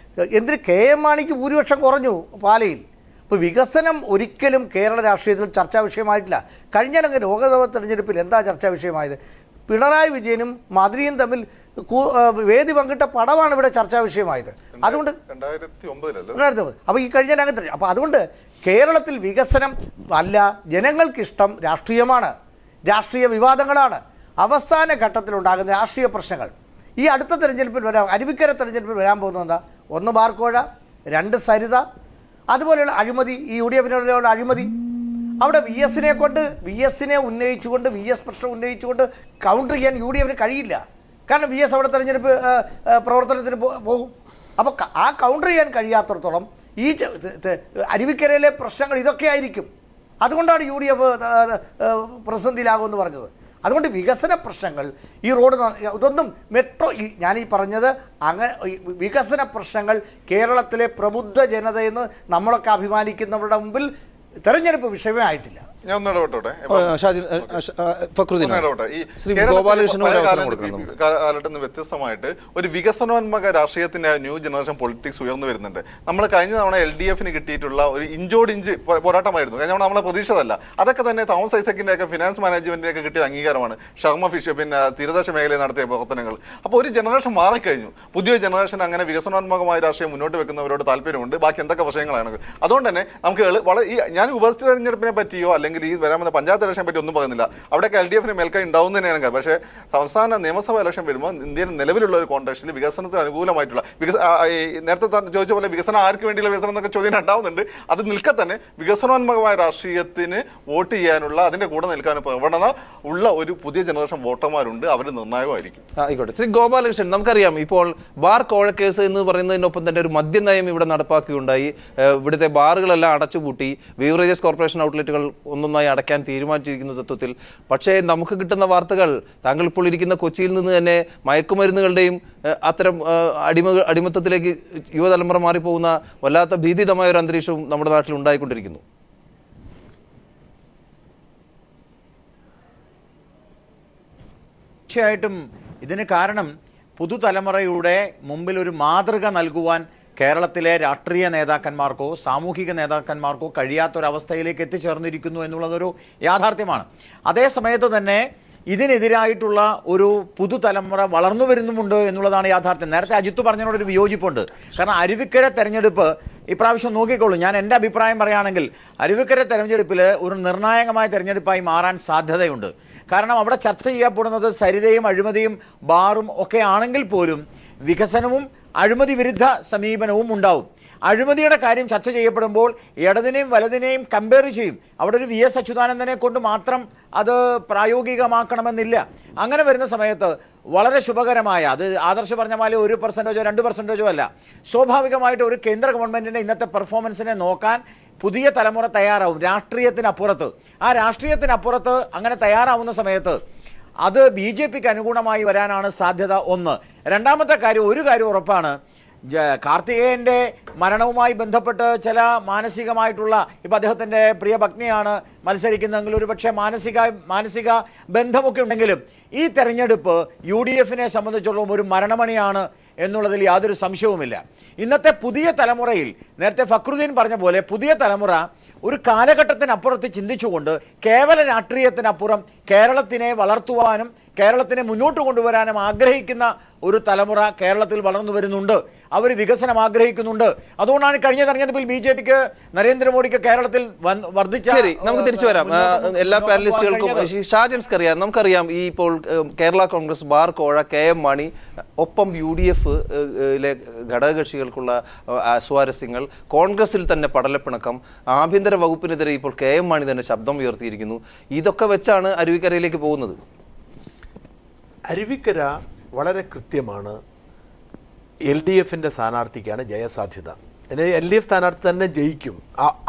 എന്തിന് KM മാണിക്ക് ഭൂരിപക്ഷം കുറഞ്ഞു പാലയിൽ. ഇപ്പോൾ വികസനം ഒരിക്കലും കേരള രാഷ്ട്രീയത്തിൽ ചർച്ചാ വിഷയമായിട്ടില്ല. കഴിഞ്ഞ ലോക്സഭാ തെരഞ്ഞെടുപ്പിൽ എന്താ ചർച്ചാ വിഷയമായത്? പിണറായി വിജയനും മന്ത്രിയും തമ്മിൽ വേദി പങ്കിട്ട പടമാണ് ഇവിടെ ചർച്ചാ വിഷയമായത്. അതുകൊണ്ട് 2009 അപ്പോൾ ഈ കഴിഞ്ഞ രംഗത്ത് അപ്പോൾ അതുകൊണ്ട് കേരളത്തിൽ വികസനം അല്ല, ജനങ്ങൾക്കിഷ്ടം രാഷ്ട്രീയമാണ്, രാഷ്ട്രീയ വിവാദങ്ങളാണ്, അവസാന ഘട്ടത്തിലുണ്ടാകുന്ന രാഷ്ട്രീയ പ്രശ്നങ്ങൾ. ഈ അടുത്ത തെരഞ്ഞെടുപ്പിൽ അരുവിക്കര തെരഞ്ഞെടുപ്പിൽ വരാൻ പോകുന്നത് എന്താ? 1 ബാർക്കോഴ, 2 സരിത, അതുപോലെയുള്ള അഴിമതി, ഈ UDF-നുള്ള അഴിമതി. അവിടെ VS-നെ ഉന്നയിച്ചുകൊണ്ട് VS പ്രശ്നം ഉന്നയിച്ചുകൊണ്ട് കൗണ്ടർ ചെയ്യാൻ UDF-ന് കഴിയില്ല. കാരണം VS അവിടെ തെരഞ്ഞെടുപ്പ് പ്രവർത്തനത്തിന് പോകും. അപ്പോൾ ആ കൗണ്ടർ ചെയ്യാൻ കഴിയാത്തടത്തോളം ഈ അരുവിക്കരയിലെ പ്രശ്നങ്ങൾ ഇതൊക്കെ ആയിരിക്കും. അതുകൊണ്ടാണ് UDF പ്രതിസന്ധിയിലാകുമെന്ന് പറഞ്ഞത്. അതുകൊണ്ട് വികസന പ്രശ്നങ്ങൾ, ഈ റോഡ്, ഇതൊന്നും മെട്രോ, ഞാനീ പറഞ്ഞത് അങ്ങനെ വികസന പ്രശ്നങ്ങൾ കേരളത്തിലെ പ്രബുദ്ധ ജനതയെന്ന് നമ്മളൊക്കെ അഭിമാനിക്കുന്നവരുടെ മുമ്പിൽ തെരഞ്ഞെടുപ്പ് വിഷയമേ ആയിട്ടില്ല. ഞാൻ ഒന്ന് ഇടപെട്ടോട്ടെ. കാലഘട്ടത്തിൽ നിന്ന് വ്യത്യസ്തമായിട്ട് ഒരു വികസനോന്മുഖ രാഷ്ട്രീയത്തിന്റെ ന്യൂ ജനറേഷൻ പൊളിറ്റിക്സ് ഉയർന്നു വരുന്നുണ്ട്. നമ്മൾ കഴിഞ്ഞ തവണ LDF-ന് കിട്ടിയിട്ടുള്ള ഒരു ഇഞ്ചോടിഞ്ച് പോരാട്ടമായിരുന്നു. കഴിഞ്ഞ തവണ നമ്മളെ പ്രതീക്ഷിച്ചതല്ല. അതൊക്കെ തന്നെ തോമസ് ഐസക്കിന്റെ ഒക്കെ ഫിനാൻസ് മാനേജ്മെന്റിന്റെ ഒക്കെ കിട്ടിയ അംഗീകാരമാണ്. ഷർമ്മ ഫിഷ് പിന്നെ തീരദേശ മേഖലയിൽ നടത്തിയ പ്രവർത്തനങ്ങൾ. അപ്പോൾ ഒരു ജനറേഷൻ മാറിക്കഴിഞ്ഞു. പുതിയൊരു ജനറേഷൻ അങ്ങനെ വികസനോന്മുഖമായ രാഷ്ട്രീയം മുന്നോട്ട് വെക്കുന്നവരോട് താല്പര്യമുണ്ട്. ബാക്കി എന്തൊക്കെ വിഷയങ്ങളാണ്. അതുകൊണ്ട് തന്നെ നമുക്ക് ഞാൻ ഉപദേശ തെരഞ്ഞെടുപ്പിനെ പറ്റിയോ അല്ലെങ്കിൽ ഈ വരാമെന്ന പഞ്ചായത്ത് ഇലക്ഷനെ പറ്റി ഒന്നും പറയുന്നില്ല. അവിടെയൊക്കെ LDF-ന് മേൽക്കൈ ഉണ്ടാവും തന്നെയാണ്. പക്ഷേ സംസ്ഥാന നിയമസഭാ ഇലക്ഷൻ വരുമ്പോൾ ഇന്ത്യയിൽ നിലവിലുള്ള ഒരു കോൺടെക്സ്റ്റിൽ വികസനത്തിന് അനുകൂലമായിട്ടുള്ള നേരത്തെ ചോദിച്ച പോലെ വികസനം ആർക്ക് വേണ്ടിയുള്ള വികസനം എന്നൊക്കെ ചോദ്യം ഉണ്ടാവുന്നുണ്ട്. അത് നിൽക്കെ തന്നെ വികസനോന്മുഖമായ രാഷ്ട്രീയത്തിന് വോട്ട് ചെയ്യാനുള്ള, അതിൻ്റെ കൂടെ നിൽക്കാനും പ്രവണത ഉള്ള ഒരു പുതിയ ജനറേഷൻ വോട്ടർമാരുണ്ട്. അവർ നിർണായകമായിരിക്കും. ആയിക്കോട്ടെ. ശ്രീ ഗോപാലകൃഷ്ണൻ, നമുക്കറിയാം ഇപ്പോൾ ബാർ കോഴക്കേസ് എന്ന് പറയുന്നതിനൊപ്പം തന്നെ ഒരു മദ്യനയം ഇവിടെ നടപ്പാക്കുകയുണ്ടായി. ഇവിടുത്തെ ബാറുകളെല്ലാം അടച്ചുപൂട്ടി, ബീവറേജസ് കോർപ്പറേഷൻ ഔട്ട്ലെറ്റുകൾ ഒന്നൊന്നായി അടയ്ക്കാൻ തീരുമാനിച്ചിരിക്കുന്ന തത്വത്തിൽ. പക്ഷേ നമുക്ക് കിട്ടുന്ന വാർത്തകൾ, താങ്കൾ ഇപ്പോൾ ഇരിക്കുന്ന കൊച്ചിയിൽ നിന്ന് തന്നെ മയക്കുമരുന്നുകളുടെയും അത്തരം അടിമത്തത്തിലേക്ക് യുവതലമുറ മാറിപ്പോകുന്ന വല്ലാത്ത ഭീതിതമായ ഒരു അന്തരീക്ഷവും നമ്മുടെ നാട്ടിൽ ഉണ്ടായിക്കൊണ്ടിരിക്കുന്നു. തീർച്ചയായിട്ടും ഇതിന് കാരണം പുതുതലമുറയുടെ മുമ്പിൽ ഒരു മാതൃക നൽകുവാൻ കേരളത്തിലെ രാഷ്ട്രീയ നേതാക്കന്മാർക്കോ സാമൂഹിക നേതാക്കന്മാർക്കോ കഴിയാത്തൊരവസ്ഥയിലേക്ക് എത്തിച്ചേർന്നിരിക്കുന്നു എന്നുള്ളതൊരു യാഥാർത്ഥ്യമാണ്. അതേ സമയത്ത് തന്നെ ഇതിനെതിരായിട്ടുള്ള ഒരു പുതുതലമുറ വളർന്നു വരുന്നുമുണ്ട് എന്നുള്ളതാണ് യാഥാർത്ഥ്യം. നേരത്തെ അജിത്ത് പറഞ്ഞതിനോടൊരു വിയോജിപ്പുണ്ട്. കാരണം അരുവിക്കര തെരഞ്ഞെടുപ്പ് ഇപ്രാവശ്യം നോക്കിക്കോളൂ. ഞാൻ എൻ്റെ അഭിപ്രായം പറയുകയാണെങ്കിൽ അരുവിക്കര തെരഞ്ഞെടുപ്പിൽ ഒരു നിർണായകമായ തെരഞ്ഞെടുപ്പായി മാറാൻ സാധ്യതയുണ്ട്. കാരണം അവിടെ ചർച്ച ചെയ്യപ്പെടുന്നത് സരിതയും അഴിമതിയും ബാറും ഒക്കെ ആണെങ്കിൽ പോലും വികസനവും അഴിമതി വിരുദ്ധ സമീപനവും ഉണ്ടാവും. അഴിമതിയുടെ കാര്യം ചർച്ച ചെയ്യപ്പെടുമ്പോൾ ഇടതിനെയും വലതിനെയും കമ്പയർ ചെയ്യും. അവിടെ ഒരു VS അച്യുതാനന്ദനെ കൊണ്ട് മാത്രം അത് പ്രായോഗികമാക്കണമെന്നില്ല. അങ്ങനെ വരുന്ന സമയത്ത് വളരെ ശുഭകരമായ, അത് ആദർശ് പറഞ്ഞ പോലെ 1%, 2% അല്ല, സ്വാഭാവികമായിട്ട് ഒരു കേന്ദ്ര ഗവൺമെൻറ്റിൻ്റെ ഇന്നത്തെ പെർഫോമൻസിനെ നോക്കാൻ പുതിയ തലമുറ തയ്യാറാവും. രാഷ്ട്രീയത്തിനപ്പുറത്ത്, ആ രാഷ്ട്രീയത്തിനപ്പുറത്ത് അങ്ങനെ തയ്യാറാവുന്ന സമയത്ത് അത് BJPക്ക് അനുകൂലമായി വരാനാണ് സാധ്യത. ഒന്ന്. രണ്ടാമത്തെ കാര്യം, ഒരു കാര്യം ഉറപ്പാണ്, കാർത്തികേയൻ്റെ മരണവുമായി ബന്ധപ്പെട്ട് ചില മാനസികമായിട്ടുള്ള, ഇപ്പം അദ്ദേഹത്തിൻ്റെ പ്രിയ പത്നിയാണ് മത്സരിക്കുന്നതെങ്കിൽ ഒരു പക്ഷേ മാനസിക ബന്ധമൊക്കെ ഉണ്ടെങ്കിലും ഈ തെരഞ്ഞെടുപ്പ് UDFനെ സംബന്ധിച്ചുള്ള ഒരു മരണമണിയാണ് എന്നുള്ളതിൽ യാതൊരു സംശയവുമില്ല. ഇന്നത്തെ പുതിയ തലമുറയിൽ നേരത്തെ ഫക്രുദ്ദീൻ പറഞ്ഞ പോലെ പുതിയ തലമുറ ഒരു കാലഘട്ടത്തിനപ്പുറത്ത് ചിന്തിച്ചുകൊണ്ട് കേവല രാഷ്ട്രീയത്തിനപ്പുറം കേരളത്തിനെ വളർത്തുവാനും കേരളത്തിനെ മുന്നോട്ട് കൊണ്ടുവരാനും ആഗ്രഹിക്കുന്ന ഒരു തലമുറ കേരളത്തിൽ വളർന്നു വരുന്നുണ്ട്. അവർ വികസനം ആഗ്രഹിക്കുന്നുണ്ട്. അതുകൊണ്ടാണ് കഴിഞ്ഞ തെരഞ്ഞെടുപ്പിൽ BJPക്ക് നരേന്ദ്രമോദിക്ക് കേരളത്തിൽ വർദ്ധിച്ച. ശരി, നമുക്ക് തിരിച്ചു വരാം. എല്ലാ പാനലിസ്റ്റുകൾക്കും ഷാജൻസ് അറിയാം. നമുക്കറിയാം ഈ ഇപ്പോൾ കേരള കോൺഗ്രസ്, ബാർ കോഴ, KM മാണി, ഒപ്പം UDF ഘടകകക്ഷികൾക്കുള്ള അസ്വാരസ്യങ്ങൾ, കോൺഗ്രസിൽ തന്നെ പടലപ്പിണക്കം, ആഭ്യന്തര വകുപ്പിനെതിരെ ഇപ്പോൾ KM മാണി തന്നെ ശബ്ദം ഉയർത്തിയിരിക്കുന്നു. ഇതൊക്കെ വെച്ചാണ് അരുവിക്കരയിലേക്ക് പോകുന്നത്. അരുവിക്കര വളരെ കൃത്യമാണ്. LDFൻ്റെ സ്ഥാനാർത്ഥിക്കാണ് ജയസാധ്യത. LDF സ്ഥാനാർത്ഥി തന്നെ ജയിക്കും.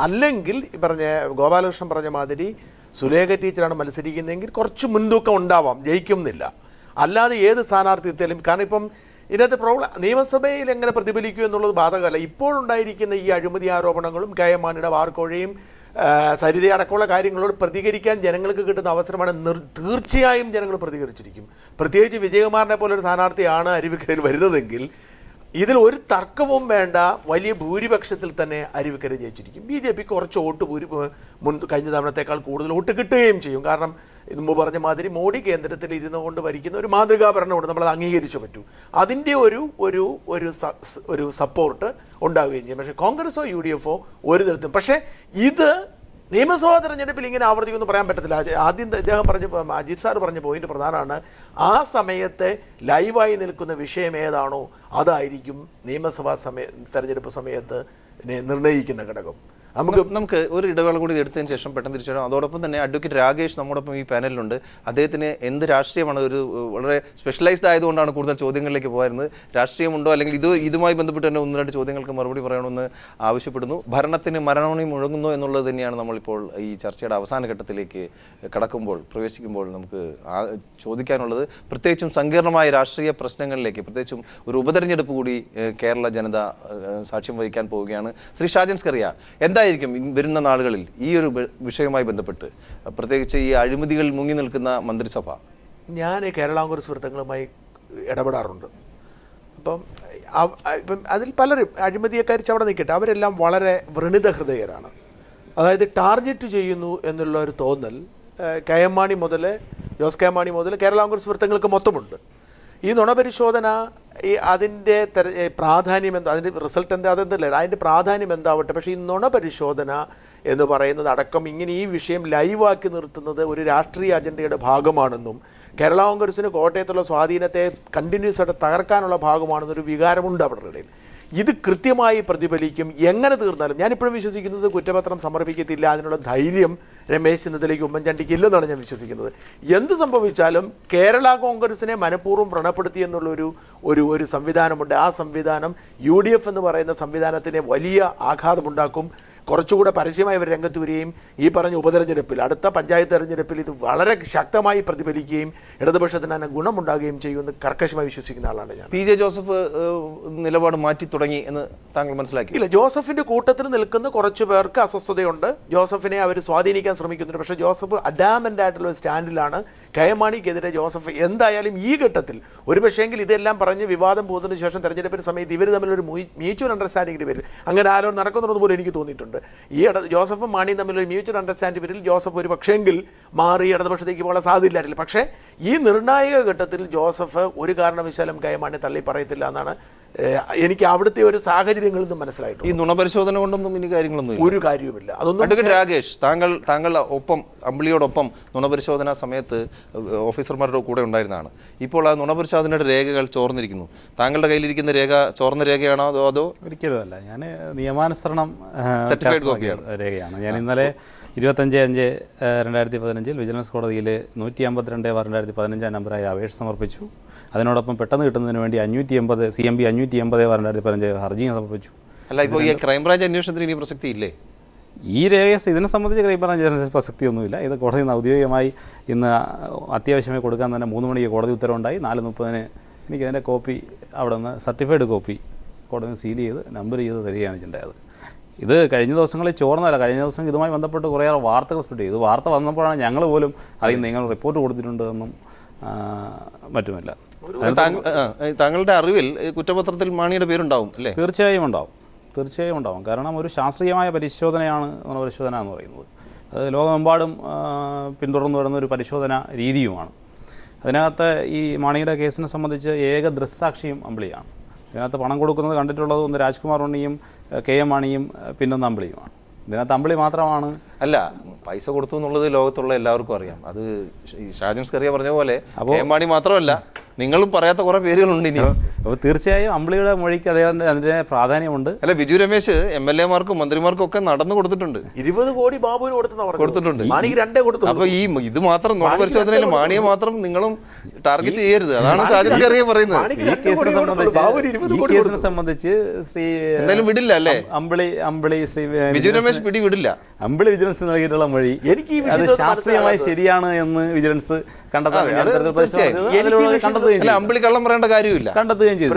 അല്ലെങ്കിൽ പറഞ്ഞ ഗോപാലകൃഷ്ണൻ പറഞ്ഞ മാതിരി സുലേഖ ടീച്ചറാണ് മത്സരിക്കുന്നതെങ്കിൽ കുറച്ച് മുൻതൂക്കം ഉണ്ടാവാം, ജയിക്കുന്നില്ല. അല്ലാതെ ഏത് സ്ഥാനാർത്ഥി എത്തിയാലും, കാരണം ഇപ്പം ഇതിനകത്ത് പ്രോബ്ലം നിയമസഭയിൽ എങ്ങനെ പ്രതിഫലിക്കും എന്നുള്ളത് ബാധകമല്ല. ഇപ്പോഴുണ്ടായിരിക്കുന്ന ഈ അഴിമതി ആരോപണങ്ങളും KM മാണിയുടെ വാർക്കോഴയും സരിത അടക്കമുള്ള കാര്യങ്ങളോട് പ്രതികരിക്കാൻ ജനങ്ങൾക്ക് കിട്ടുന്ന അവസരമാണ്. തീർച്ചയായും ജനങ്ങൾ പ്രതികരിച്ചിരിക്കും. പ്രത്യേകിച്ച് വിജയകുമാറിനെ പോലൊരു സ്ഥാനാർത്ഥിയാണ് അരുവിക്കരയിൽ വരുന്നതെങ്കിൽ ഇതിൽ ഒരു തർക്കവും വേണ്ട, വലിയ ഭൂരിപക്ഷത്തിൽ തന്നെ അരുവിക്കര ജയിച്ചിരിക്കും. BJPക്ക് കുറച്ച് വോട്ട് കഴിഞ്ഞ തവണത്തേക്കാൾ കൂടുതൽ വോട്ട് കിട്ടുകയും ചെയ്യും. കാരണം മുമ്പ് പറഞ്ഞ മാതിരി മോഡി കേന്ദ്രത്തിൽ ഇരുന്നു കൊണ്ട് ഭരിക്കുന്ന ഒരു മാതൃകാ ഭരണമുണ്ട്, നമ്മളത് അംഗീകരിച്ചു പറ്റൂ. അതിൻ്റെ ഒരു സപ്പോർട്ട് ഉണ്ടാവുകയും ചെയ്യും. പക്ഷേ കോൺഗ്രസോ UDFോ ഒരു തരത്തിലും. പക്ഷേ ഇത് നിയമസഭാ തെരഞ്ഞെടുപ്പിൽ ഇങ്ങനെ ആവർത്തിക്കുമെന്ന് പറയാൻ പറ്റത്തില്ല. ആദ്യം ഇദ്ദേഹം അജിത് സാർ പറഞ്ഞ പോയിന്റ് പ്രധാനമാണ്. ആ സമയത്തെ ലൈവായി നിൽക്കുന്ന വിഷയം ഏതാണോ അതായിരിക്കും നിയമസഭാ തെരഞ്ഞെടുപ്പ് സമയത്ത് നിർണ്ണയിക്കുന്ന ഘടകം. നമുക്ക് ഒരു ഇടവേള കൂടി എടുത്തതിന് ശേഷം പെട്ടെന്ന് തിരിച്ചു വരാം. അതോടൊപ്പം തന്നെ അഡ്വക്കേറ്റ് രാകേഷ് നമ്മോടൊപ്പം ഈ പാനലിലുണ്ട്. അദ്ദേഹത്തിന് എന്ത് രാഷ്ട്രീയമാണ്, ഒരു വളരെ സ്പെഷ്യലൈസ്ഡ് ആയതുകൊണ്ടാണ് കൂടുതൽ ചോദ്യങ്ങളിലേക്ക് പോയിരുന്നത്. രാഷ്ട്രീയമുണ്ടോ അല്ലെങ്കിൽ ഇതുമായി ബന്ധപ്പെട്ട് തന്നെ ഒന്ന് രണ്ട് ചോദ്യങ്ങൾക്ക് മറുപടി പറയണമെന്ന് ആവശ്യപ്പെടുന്നു. ഭരണത്തിന് മരണമണി മുഴങ്ങുന്നു എന്നുള്ളത് തന്നെയാണ് നമ്മളിപ്പോൾ ഈ ചർച്ചയുടെ അവസാന ഘട്ടത്തിലേക്ക് പ്രവേശിക്കുമ്പോൾ നമുക്ക് ചോദിക്കാനുള്ളത്. പ്രത്യേകിച്ചും സങ്കീർണമായ രാഷ്ട്രീയ പ്രശ്നങ്ങളിലേക്ക്, പ്രത്യേകിച്ചും ഒരു ഉപതെരഞ്ഞെടുപ്പ് കൂടി കേരള ജനത സാക്ഷ്യം വഹിക്കാൻ പോവുകയാണ്. ശ്രീ ഷാജൻസ് കറിയ, എന്തായിരിക്കും വരുന്ന നാളുകളിൽ ഈ ഒരു വിഷയവുമായി ബന്ധപ്പെട്ട്, പ്രത്യേകിച്ച് ഈ അഴിമതികൾ മുങ്ങി നിൽക്കുന്ന മന്ത്രിസഭ? ഞാൻ കേരള കോൺഗ്രസ് വൃത്തങ്ങളുമായി ഇടപെടാറുണ്ട്. ഇപ്പം അതിൽ പലരും അഴിമതിയെക്കാരിച്ച് അവിടെ നിൽക്കട്ടെ, അവരെല്ലാം വളരെ വ്രണിത ഹൃദയരാണ്. അതായത് ടാർഗറ്റ് ചെയ്യുന്നു എന്നുള്ള ഒരു തോന്നൽ KM മാണി മുതൽ ജോസ് KM മാണി മുതൽ കേരള കോൺഗ്രസ് വൃത്തങ്ങൾക്ക് മൊത്തമുണ്ട്. ഈ നുണപരിശോധന അതിൻ്റെ പ്രാധാന്യം എന്താ, അതിൻ്റെ റിസൾട്ട് എന്താ, അതെന്തല്ല, അതിൻ്റെ പ്രാധാന്യം എന്താവട്ടെ. പക്ഷേ ഈ നുണപരിശോധന എന്ന് പറയുന്നത് അടക്കം ഇങ്ങനെ ഈ വിഷയം ലൈവാക്കി നിർത്തുന്നത് ഒരു രാഷ്ട്രീയ അജണ്ടയുടെ ഭാഗമാണെന്നും കേരള കോൺഗ്രസിന് കോട്ടയത്തുള്ള സ്വാധീനത്തെ കണ്ടിന്യൂസ് ആയിട്ട് തകർക്കാനുള്ള ഭാഗമാണെന്നൊരു വികാരമുണ്ട് അവരുടെ ഇടയിൽ. ഇത് കൃത്യമായി പ്രതിഫലിക്കും. എങ്ങനെ തീർന്നാലും ഞാനിപ്പോഴും വിശ്വസിക്കുന്നത് കുറ്റപത്രം സമർപ്പിക്കത്തില്ല, അതിനുള്ള ധൈര്യം രമേശ് ചെന്നിത്തലയ്ക്ക് ഉമ്മൻചാണ്ടിക്ക് ഇല്ലെന്നാണ് ഞാൻ വിശ്വസിക്കുന്നത്. എന്ത് സംഭവിച്ചാലും കേരള കോൺഗ്രസിനെ മനഃപൂർവ്വം വ്രണപ്പെടുത്തി എന്നുള്ളൊരു സംവിധാനമുണ്ട്. ആ സംവിധാനം UDF എന്ന് പറയുന്ന സംവിധാനത്തിന് വലിയ ആഘാതമുണ്ടാക്കും. കുറച്ചുകൂടെ പരസ്യമായി അവർ രംഗത്ത് വരികയും ഈ പറഞ്ഞ ഉപതെരഞ്ഞെടുപ്പിൽ, അടുത്ത പഞ്ചായത്ത് തെരഞ്ഞെടുപ്പിൽ ഇത് വളരെ ശക്തമായി പ്രതിഫലിക്കുകയും ഇടതുപക്ഷത്തിന് തന്നെ ഗുണമുണ്ടാകുകയും ചെയ്യുമെന്ന് കർക്കശമായി വിശ്വസിക്കുന്ന ആളാണ് ഞാൻ. PJ ജോസഫ് നിലപാട് മാറ്റി തുടങ്ങി എന്ന് താങ്കൾ മനസ്സിലാക്കി? ഇല്ല, ജോസഫിൻ്റെ കൂട്ടത്തിൽ നിൽക്കുന്ന കുറച്ച് പേർക്ക് അസ്വസ്ഥതയുണ്ട്. ജോസഫിനെ അവർ സ്വാധീനിക്കാൻ ശ്രമിക്കുന്നുണ്ട്. പക്ഷേ ജോസഫ് അഡാമൻ്റ് ആയിട്ടുള്ള സ്റ്റാൻഡിലാണ്. KM മാണിക്കെതിരെ ജോസഫ് എന്തായാലും ഈ ഘട്ടത്തിൽ ഒരു പക്ഷേങ്കിൽ ഇതെല്ലാം പറഞ്ഞ് വിവാദം പോകുന്നതിന് ശേഷം തെരഞ്ഞെടുപ്പിന് സമയത്ത് ഇവർ തമ്മിലൊരു മ്യൂച്വൽ അണ്ടർസ്റ്റാൻഡിങ്ങിന് പേരിൽ അങ്ങനെ ആരോ നടക്കുന്നുള്ളത് പോലെ എനിക്ക് തോന്നിയിട്ടുണ്ട്. ഈ ജോസഫും മാണിയും തമ്മിലൊരു മ്യൂച്വൽ അണ്ടർസ്റ്റാൻഡിംഗ് പേരിൽ ജോസഫ് ഒരു പക്ഷേങ്കിൽ മാറി ഇടതുപക്ഷത്തേക്ക് പോകാൻ സാധ്യതയില്ലായിട്ടില്ല. പക്ഷേ ഈ നിർണായക ഘട്ടത്തിൽ ജോസഫ് ഒരു കാരണവശാലും KM മാണി തള്ളി പറയത്തില്ല എന്നാണ് എനിക്ക് അവിടുത്തെ ഒരു സാഹചര്യങ്ങളിൽ നിന്നും മനസ്സിലായിട്ടുണ്ട്. ഈ നുണപരിശോധന കൊണ്ടൊന്നും ഇനി കാര്യങ്ങളൊന്നും ഒരു കാര്യവുമില്ല. അതൊന്നും. അഡ്വക്കേറ്റ് രാകേഷ്, താങ്കൾ ഒപ്പം അമ്പിളിയോടൊപ്പം നുണപരിശോധനാ സമയത്ത് ഓഫീസർമാരുടെ കൂടെ ഉണ്ടായിരുന്നതാണ്. ഇപ്പോൾ ആ നുണപരിശോധനയുടെ രേഖകൾ ചോർന്നിരിക്കുന്നു. താങ്കളുടെ കയ്യിലിരിക്കുന്ന രേഖ ചോർന്ന രേഖയാണോ അതോ? ഒരിക്കലുമല്ല, ഞാൻ നിയമാനുസരണം സർട്ടിഫൈഡ് കോപ്പിയാണ് രേഖയാണ്. ഞാൻ ഇന്നലെ 25/5/2015 വിജിലൻസ് കോടതിയിൽ 152/2015 നമ്പറായ അപേക്ഷ സമർപ്പിച്ചു. അതിനോടൊപ്പം പെട്ടെന്ന് കിട്ടുന്നതിന് വേണ്ടി 580 CMB 580/2015 ഹർജി സമർപ്പിച്ചു. അല്ല, ഇപ്പോൾ ഈ ക്രൈംബ്രാഞ്ച് അന്വേഷണത്തിന് ഇനി പ്രസക്തി ഇല്ലേ? ഈ രേഖ ഇതിനെ സംബന്ധിച്ച് ക്രൈംബ്രാഞ്ച് പ്രസക്തിയൊന്നുമില്ല. ഇത് കോടതിയിൽ നിന്ന് ഔദ്യോഗികമായി ഇന്ന് അത്യാവശ്യമായി കൊടുക്കാൻ തന്നെ 3 മണിക്ക് കോടതി ഉത്തരവുണ്ടായി. 4:30 എനിക്കതിൻ്റെ കോപ്പി അവിടെ നിന്ന് സർട്ടിഫൈഡ് കോപ്പി കോടതി സീൽ ചെയ്ത് നമ്പർ ചെയ്ത് തരികയാണ് ചെയ്യേണ്ടത്. ഇത് കഴിഞ്ഞ ദിവസങ്ങളിൽ ചോർന്നല്ല, കഴിഞ്ഞ ദിവസം ഇതുമായി ബന്ധപ്പെട്ട് കുറേയേറെ വാർത്തകൾ സ്പ്രെഡ് ചെയ്തു. വാർത്ത വന്നപ്പോഴാണ് ഞങ്ങൾ പോലും അറിയുന്നത് നിങ്ങൾ റിപ്പോർട്ട് കൊടുത്തിട്ടുണ്ട് എന്നും മറ്റുമല്ല. താങ്കളുടെ അറിവിൽ കുറ്റപത്രത്തിൽ മാണിയുടെ പേരുണ്ടാവും അല്ലേ? തീർച്ചയായും ഉണ്ടാവും. കാരണം ഒരു ശാസ്ത്രീയമായ പരിശോധനയാണ് പരിശോധന എന്ന് പറയുന്നത്. അത് ലോകമെമ്പാടും പിന്തുടർന്നു വരുന്ന ഒരു പരിശോധന രീതിയുമാണ്. അതിനകത്ത് ഈ മാണിയുടെ കേസിനെ സംബന്ധിച്ച് ഏക ദൃക്സാക്ഷിയും അമ്പിളിയാണ്. ഇതിനകത്ത് പണം കൊടുക്കുന്നത് കണ്ടിട്ടുള്ളത് ഒന്ന് രാജ്കുമാർ ഉണ്ണിയും KM മാണിയും പിന്നൊന്ന് അമ്പിളിയുമാണ്. ഇതിനകത്ത് അമ്പിളി മാത്രമാണ്. അല്ല, പൈസ കൊടുത്തു എന്നുള്ളത് ലോകത്തുള്ള എല്ലാവർക്കും അറിയാം. അത് ഷാജൻ സ്കറിയ പറഞ്ഞ പോലെ KM മാണി മാത്രമല്ല, നിങ്ങളും പറയാത്ത കുറെ പേരുകളുണ്ട് ഇനി. അപ്പോൾ തീർച്ചയായും അമ്പിളിയുടെ മൊഴിക്ക് അതിൻ്റെ പ്രാധാന്യമുണ്ട്. അല്ല, ബിജു രമേശ് MLA-മാർക്കും മന്ത്രിമാർക്കും ഒക്കെ നടന്നു കൊടുത്തിട്ടുണ്ട്. 20 കോടി ബാബുവിന് കൊടുത്തിട്ടുണ്ട്. മാണിക്ക് 2 കൊടുത്തു. അപ്പൊ ഇത് മാത്രം പരിശോധനയിൽ മാണിയെ മാത്രം നിങ്ങളും ടാർഗറ്റ് ചെയ്യരുത്. അതാണ് ഷാജൻ സ്കറിയ പറയുന്നത്. ഈ കേസിനെ സംബന്ധിച്ച് ശ്രീ എന്തായാലും വിടില്ല അല്ലേ? അമ്പിളി ശ്രീ ബിജു രമേശ് വിടില്ല. അമ്പിളി വിജിലൻസ് നൽകിയിട്ടുള്ള മൊഴി അത് ശാസ്ത്രീയമായി ശരിയാണ് എന്ന് വിജിലൻസ് അമ്പിളി കള്ളം പറയേണ്ട കാര്യമില്ല, കണ്ടെത്തുകയും ചെയ്തു.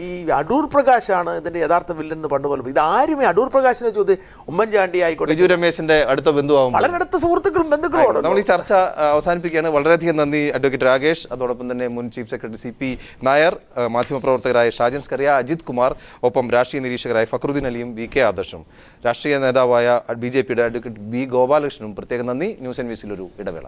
ഈ അടൂർ പ്രകാശാണ് ഇതിന്റെ യഥാർത്ഥ വില്ലെന്ന് പണ്ട് പോലെ. ഇത് ആരുമേ അടൂർ പ്രകാശിനെ ചോദ്യം ഉമ്മൻചാണ്ടി ആയിക്കോട്ടെ, ബിജു രമേശിന്റെ അടുത്ത ബന്ധുവാകും, വളരെ അടുത്ത സുഹൃത്തുക്കളും ബന്ധുക്കളും. നമ്മൾ ഈ ചർച്ച അവസാനിപ്പിക്കുകയാണ്. വളരെയധികം നന്ദി അഡ്വക്കേറ്റ് രാകേഷ്, അതോടൊപ്പം തന്നെ മുൻ ചീഫ് സെക്രട്ടറി CP നായർ, മാധ്യമപ്രവർത്തകരായ ഷാജൻ സ്കറിയ, അജിത് കുമാർ, ഒപ്പം രാഷ്ട്രീയ നിരീക്ഷകരായ ഫക്രുദ്ദീൻ അലിയും VK ആദർശും, രാഷ്ട്രീയ നേതാവായ BJP-യുടെ അഡ്വക്കേറ്റ് B ഗോപാലകൃഷ്ണനും പ്രത്യേക നന്ദി. ന്യൂസ് NVC-ൽ ഒരു ഇടവേള.